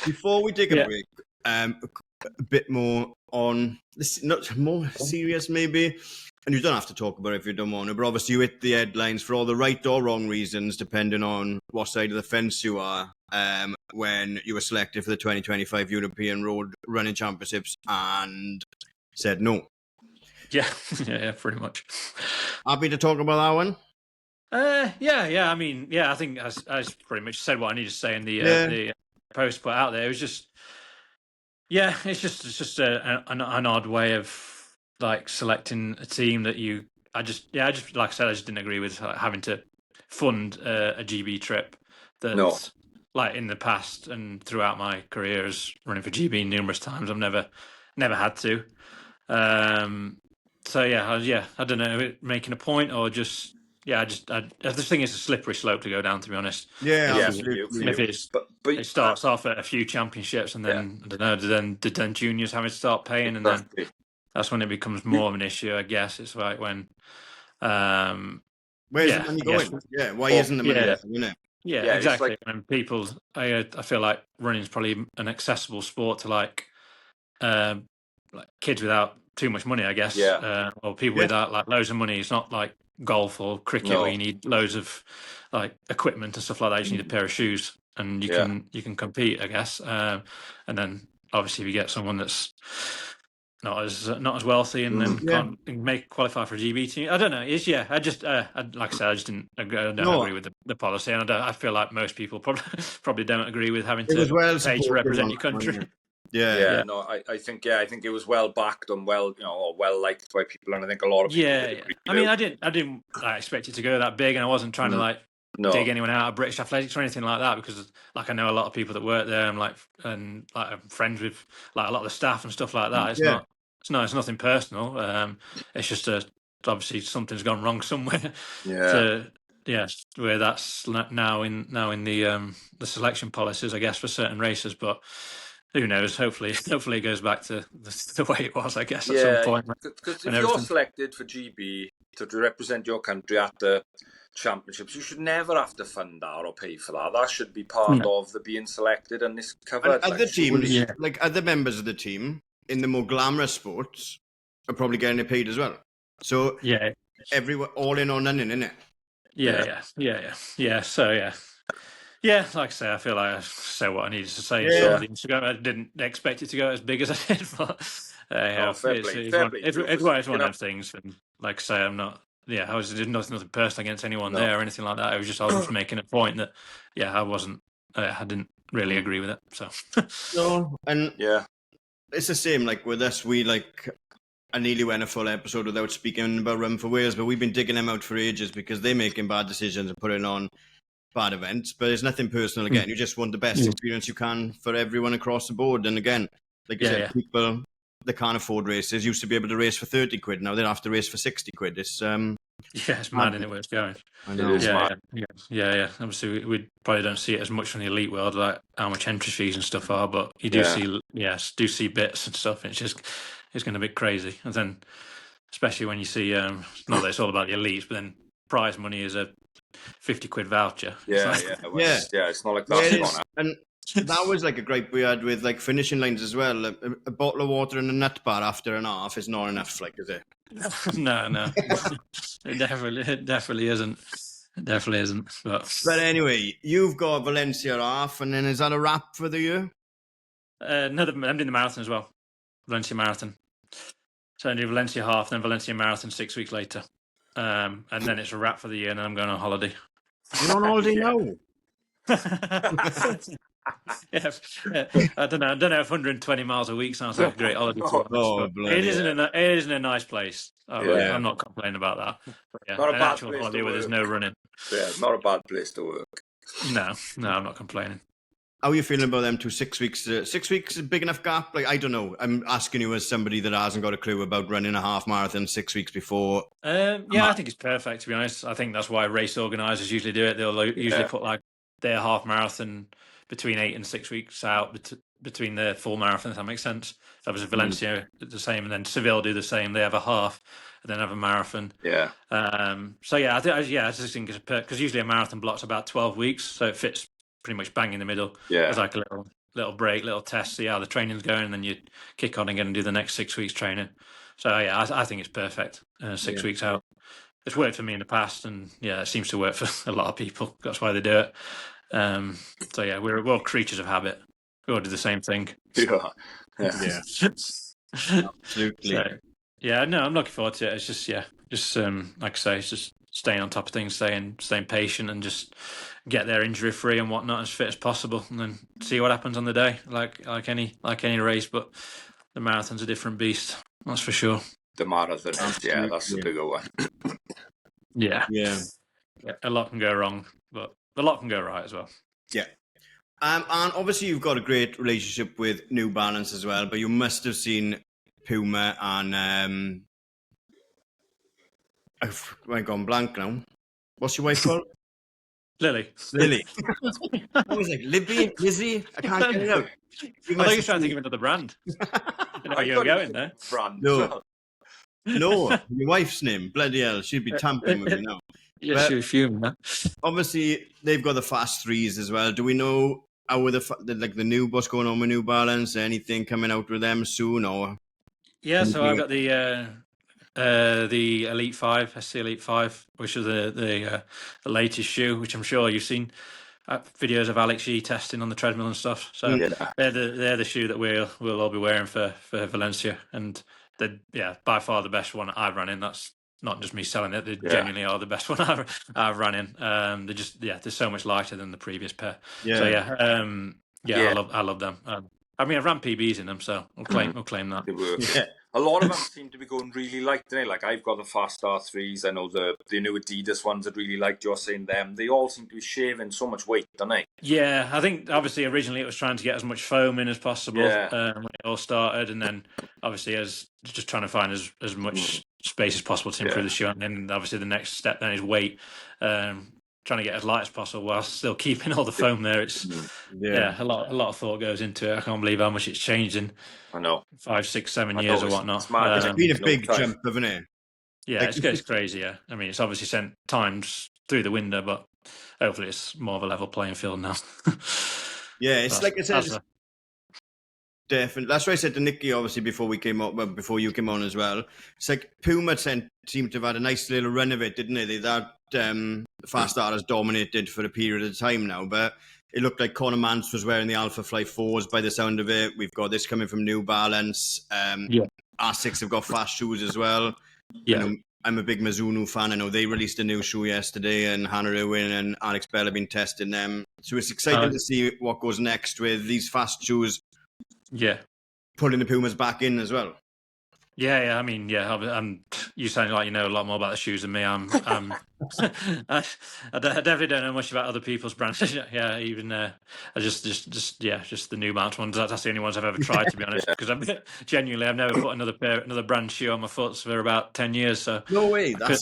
Before we take a
Yeah.
break, a bit more on this, not more serious maybe, and you don't have to talk about it if you don't want to, but obviously you hit the headlines for all the right or wrong reasons, depending on what side of the fence you are, when you were selected for the 2025 European Road Running Championships and said no.
Yeah, yeah, pretty much.
Happy to talk about that one?
Yeah. I mean, yeah, I think I pretty much said what I needed to say in the post put out there. It was just, yeah, it's just an odd way of like selecting a team that you. I just like I said, I just didn't agree with having to fund a GB trip that.
No.
Like in the past and throughout my career as running for GB numerous times, I've never had to. So I don't know, making a point or just I just think it's a slippery slope to go down. To be honest,
Yeah,
Yeah,
absolutely.
if it starts off at a few championships and then I don't know, then juniors having to start paying, and then that's when it becomes more of an issue. I guess it's like when,
where's the money going? Yeah, why isn't the money there? Isn't it?
Yeah,
Yeah,
exactly.
it's
And people, I feel like running is probably an accessible sport to like kids without too much money, I guess, or people without like loads of money. It's not like golf or cricket where you need loads of like equipment and stuff like that. You just need a pair of shoes and you can compete, I guess. And then obviously if you get someone that's not as wealthy and then can't qualify for a GB team. I don't know. It's I just like I said, I just didn't agree. I don't agree with the policy, and I feel like most people probably don't agree with having to pay to represent your country.
Yeah. No, I think it was well backed and well liked by people, and I think a lot of people.
I mean, I didn't expect it to go that big, and I wasn't trying to like dig anyone out of British athletics or anything like that, because like I know a lot of people that work there, and I'm friends with like a lot of the staff and stuff like that. It's nothing personal. It's just obviously something's gone wrong somewhere. Where that's now in the selection policies, I guess, for certain races, but. Who knows? Hopefully it goes back to the way it was, I guess, at some point.
Because if you're selected for GB to represent your country at the championships, you should never have to fund that or pay for that. That should be part of the being selected, and this covered.
And other teams, like other members of the team in the more glamorous sports, are probably getting it paid as well. So everyone, all in or none in, innit?
Yeah, like I say, I feel like I say what I needed to say. I didn't expect it to go as big as I did, but it's one of those things. And like I say, I'm not. Yeah, I was nothing personal against anyone there or anything like that. I was just making a point that I didn't really agree with it. So
it's the same. Like with us, I nearly went a full episode without speaking about Run for Wales, but we've been digging them out for ages because they're making bad decisions and putting on bad events. But it's nothing personal. Again, you just want the best experience you can for everyone across the board. And again, like you said, people that can't afford races used to be able to race for 30 quid. Now they have to race for 60 quid. It's
it's mad, isn't it, where it's going?
I know.
Yeah. Obviously, we probably don't see it as much from the elite world, like how much entry fees and stuff are. But you do see bits and stuff. And it's going to be crazy. And then, especially when you see, not that it's all about the elites, but then prize money is a 50 quid voucher.
It's not like that.
And that was like a gripe we had with like finishing lines as well. A bottle of water and a nut bar after an half is not enough, like, is it?
No. It definitely isn't. It definitely isn't. But
anyway, you've got Valencia half, and then is that a wrap for the year?
I'm doing the marathon as well. Valencia marathon. So I do Valencia half, then Valencia marathon 6 weeks later. And then it's a wrap for the year, and then I'm going on holiday.
You're on holiday now?
I don't know if 120 miles a week sounds like a great holiday. It isn't a nice place. I'm not complaining about that. But
not a bad
actual
place
holiday where there's no running.
Yeah, not a bad place to work.
No, I'm not complaining.
How are you feeling about them 6 weeks? 6 weeks is a big enough gap? Like, I don't know. I'm asking you as somebody that hasn't got a clue about running a half marathon 6 weeks before.
I think it's perfect, to be honest. I think that's why race organisers usually do it. They'll usually put like their half marathon between 8 and 6 weeks out between the full marathon, if that makes sense. Obviously, Valencia did the same, and then Seville do the same. They have a half and then have a marathon.
Yeah.
So yeah, I just think it's because usually a marathon block's about 12 weeks, so it fits pretty much bang in the middle.
Yeah.
There's like a little break, little test, see how the training's going, and then you kick on again and do the next 6 weeks training. So yeah, I think it's perfect. 6 weeks out. It's worked for me in the past, and yeah, it seems to work for a lot of people. That's why they do it. So yeah, we're all creatures of habit. We all do the same thing.
Yeah.
Absolutely.
So, yeah, no, I'm looking forward to it. It's just like I say, it's just staying on top of things, staying patient, and just get there injury free and whatnot, as fit as possible, and then see what happens on the day, like any race. But the marathon's a different beast, that's for sure.
The marathon, yeah, that's the bigger one.
Yeah, a lot can go wrong, but a lot can go right as well.
Yeah. And obviously you've got a great relationship with New Balance as well, but you must have seen Puma and I've gone blank now. What's your wife called?
Lily.
I was like, Libby? Lizzie? I can't get it out.
I thought you were trying to think of another brand. You're going there.
Brand.
No, your wife's name. Bloody hell, she'd be tampering with me now.
Yeah, she was fuming, huh?
Obviously, they've got the fast threes as well. Do we know how what's going on with New Balance? Anything coming out with them soon, or?
Yeah, so I've got the Elite 5, SC Elite 5, which is the latest shoe, which I'm sure you've seen videos of Alex Yee testing on the treadmill and stuff. So they're the shoe that we'll all be wearing for Valencia, and they're by far the best one I've run in. That's not just me selling it; they genuinely are the best one I've run in. They're so much lighter than the previous pair.
Yeah.
So I love them. I mean, I've ran PBs in them, so we'll claim that.
They work. Yeah. A lot of them seem to be going really light, don't they? Like, I've got the Fast R3s. I know the new Adidas ones that really like. You're saying them. They all seem to be shaving so much weight, don't they?
Yeah, I think obviously originally it was trying to get as much foam in as possible when it all started, and then obviously as just trying to find as much space as possible to improve the shoe, and then obviously the next step then is weight. Trying to get as light as possible while still keeping all the foam there. It's a lot of thought goes into it. I can't believe how much it's changed in 5, 6, 7 years or whatnot.
It's been a big jump, hasn't it?
Yeah, it's crazy. Yeah, I mean, it's obviously sent times through the window, but hopefully it's more of a level playing field now.
Yeah, it's like I said. Definitely. That's what I said to Nikki, obviously, before you came on as well. It's like Puma seemed to have had a nice little run of it, didn't they? That Fast Starters dominated for a period of time now, but it looked like Conor Mance was wearing the Alpha Fly 4s by the sound of it. We've got this coming from New Balance. R6 have got fast shoes as well.
Yeah.
I'm a big Mizuno fan. I know they released a new shoe yesterday, and Hannah Irwin and Alex Bell have been testing them. So it's exciting to see what goes next with these fast shoes.
Yeah,
pulling the Pumas back in as well.
Yeah. I mean, you sound like you know a lot more about the shoes than me. I definitely don't know much about other people's brands. Yeah, even I just the New Balance ones. That's the only ones I've ever tried, to be honest. Because I've never put another brand shoe on my foot for about 10 years. So
no way. I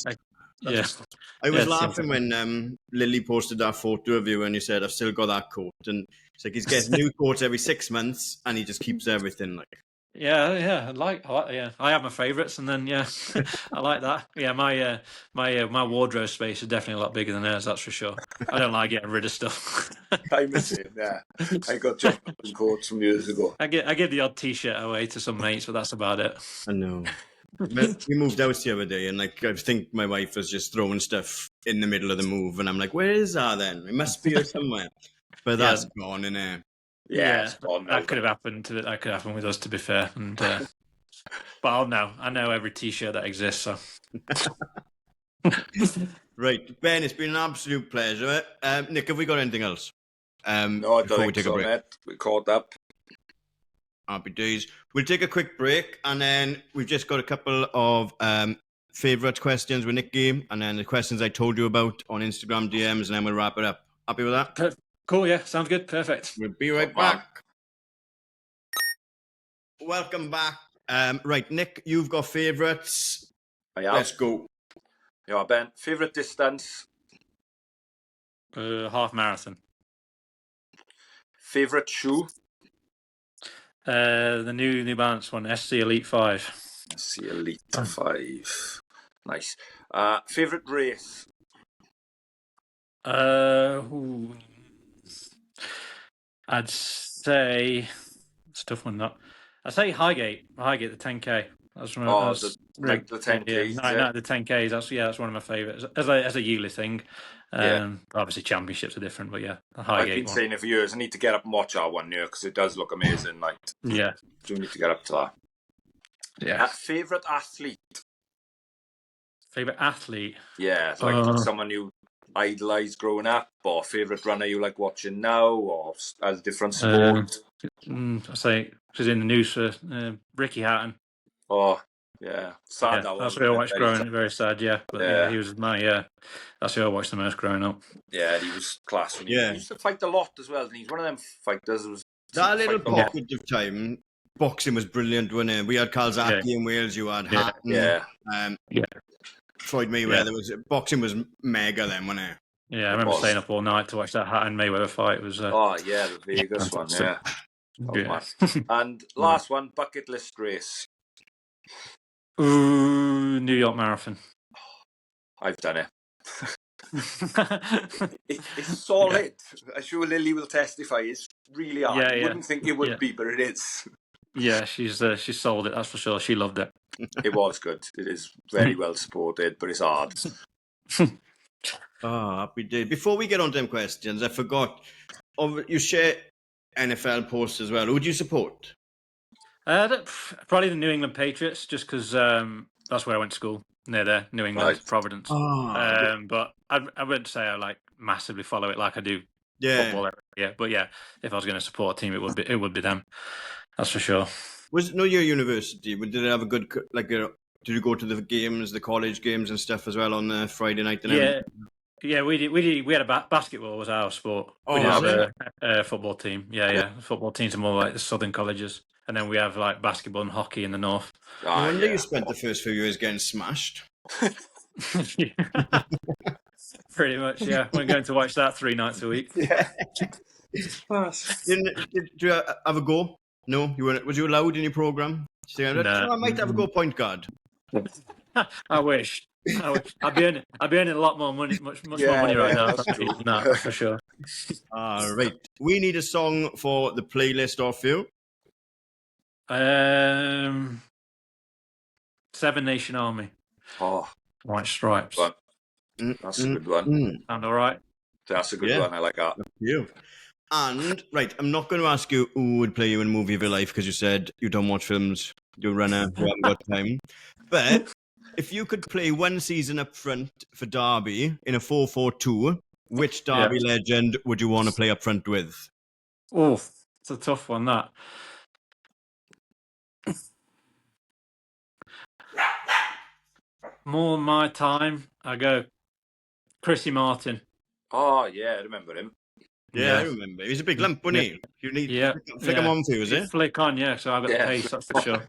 was laughing
when
Lily posted that photo of you and you said, I've still got that coat. And it's like he's getting new coats every 6 months and he just keeps everything like.
Yeah. I have my favourites, and then I like that. Yeah, my wardrobe space is definitely a lot bigger than hers. That's for sure. I don't like getting rid of stuff.
I'm the same. Yeah, I got jumpers and coats from years ago.
I give the odd T-shirt away to some mates, but that's about it.
I know. We moved out the other day, and I think my wife was just throwing stuff in the middle of the move, and I'm like, "Where is that? Then it must be here somewhere." But that's gone in there.
Yeah, that could have happened. That could happen with us, to be fair. And but I know every T-shirt that exists. So
right, Ben, it's been an absolute pleasure. Nick, have we got anything else?
No, I don't think so, mate. We caught up.
Happy days. We'll take a quick break, and then we've just got a couple of favourite questions with Nicky, and then the questions I told you about on Instagram DMs, and then we'll wrap it up. Happy with that?
Cool, yeah. Sounds good. Perfect.
We'll be right back. Welcome back. Right, Nick, you've got favourites.
I have.
Let's go.
Yeah, Ben. Favourite distance?
Half marathon.
Favourite shoe?
The New Balance one, SC Elite 5.
SC Elite 5. Nice. Favourite race?
I'd say it's a tough one. Not. I'd say Highgate, the 10K. That's one.
The night the 10Ks.
Night the 10Ks. That's one of my favourites as a yearly thing. Obviously championships are different, but yeah, the Highgate
I've been
one.
saying it for years. I need to get up and watch that one here because it does look amazing. Like,
Yeah,
do need to get up to that.
yeah.
Favourite athlete?
Favourite athlete?
Yeah, like someone you idolised growing up, or favourite runner you like watching now, or as a different sport.
I say she's in the news for Ricky Hatton.
Oh, yeah, sad.
Yeah, that's what I watched growing up. Very sad, yeah. But yeah, he was that's who I watched the most growing up.
Yeah, he was class. He used to fight a lot as well. And he's one of them fighters.
That little pocket of time, boxing was brilliant, wasn't it? We had Calzaghe in Wales. You had Hatton. Floyd Mayweather. Boxing was mega then, wasn't it?
Yeah, I remember staying up all night to watch that Hatton Mayweather fight. It was
the Vegas one, And last one, bucket list race.
Ooh, New York Marathon.
I've done it. It's solid. I'm sure Lily will testify. It's really hard. I wouldn't think it would be, but it is. Yeah,
she sold it. That's for sure. She loved it.
It was good. It is very well supported, but it's hard.
Happy day. Before we get on to them questions, I forgot. You share NFL posts as well. Who do you support?
Probably the New England Patriots, just because that's where I went to school. Near there, New England, Providence. But I wouldn't say I massively follow it like I do football. But if I was going to support a team, it would be them. That's for sure.
Was your university? Did it have a good did you go to the games, the college games and stuff as well on the Friday night?
Yeah, we did. We had a basketball was our sport. We didn't have a football team. Yeah. The football teams are more like the southern colleges, and then we have basketball and hockey in the north.
I wonder you spent the first few years getting smashed.
Pretty much, yeah. We're going to watch that 3 nights a week.
Yeah. Did you have a go? No, you weren't. Was you allowed in your program? No. I might have a go point guard.
I wish. I'd be earning a lot more money, much more money right now.
That's true.
No, for sure.
All right. We need a song for the playlist off you.
Seven Nation Army. White Stripes.
That's a good one.
Sound all right?
That's a good one. I like that.
You. And, right, I'm not going to ask you who would play you in a movie of your life because you said you don't watch films, you're a runner, you haven't got time. But if you could play one season up front for Derby in a 4-4-2, which Derby legend would you want to play up front with?
Oh, it's a tough one, that. More my time, I go Chrissy Martin.
Oh, yeah, I remember him.
Yeah, I remember. He's a big lump, wasn't he? You need flick him on for you, is it?
Flick on, so I've got the pace, that's for sure.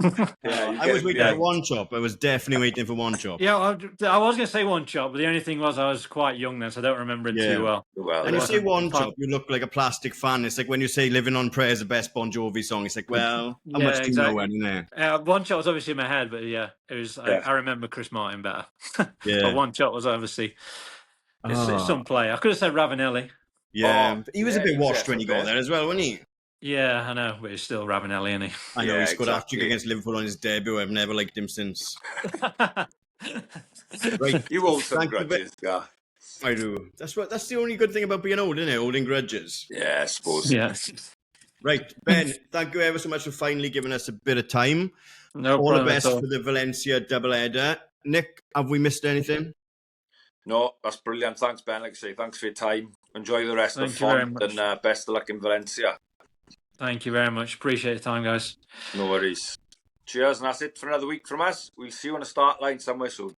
I was waiting for one chop. I was definitely waiting for one chop.
Yeah, I was going to say one chop, but the only thing was I was quite young then, so I don't remember it too well.
And you say one chop, you look like a plastic fan. It's like when you say Living on Prayer is the best Bon Jovi song. It's like, well, how much do you know anyway?
One shot was obviously in my head, but it was. I remember Chris Martin better. But one shot was obviously it's some player. I could have said Ravanelli.
Yeah, he was a bit washed when he got there as well, wasn't he?
Yeah, I know, but he's still Ravanelli, isn't he?
I know, he scored a hat-trick against Liverpool on his debut. I've never liked him since. Right,
you hold some grudges, yeah.
I do. That's the only good thing about being old, isn't it? Holding grudges.
Yeah, I suppose.
Yeah.
Right, Ben, thank you ever so much for finally giving us a bit of time.
No
all
problem.
The best for the Valencia double-header. Nick, have we missed anything?
No, that's brilliant. Thanks, Ben. Like I say, thanks for your time. Enjoy the rest of the fun and best of luck in Valencia.
Thank you very much. Appreciate the time, guys.
No worries. Cheers, and that's it for another week from us. We'll see you on the start line somewhere soon.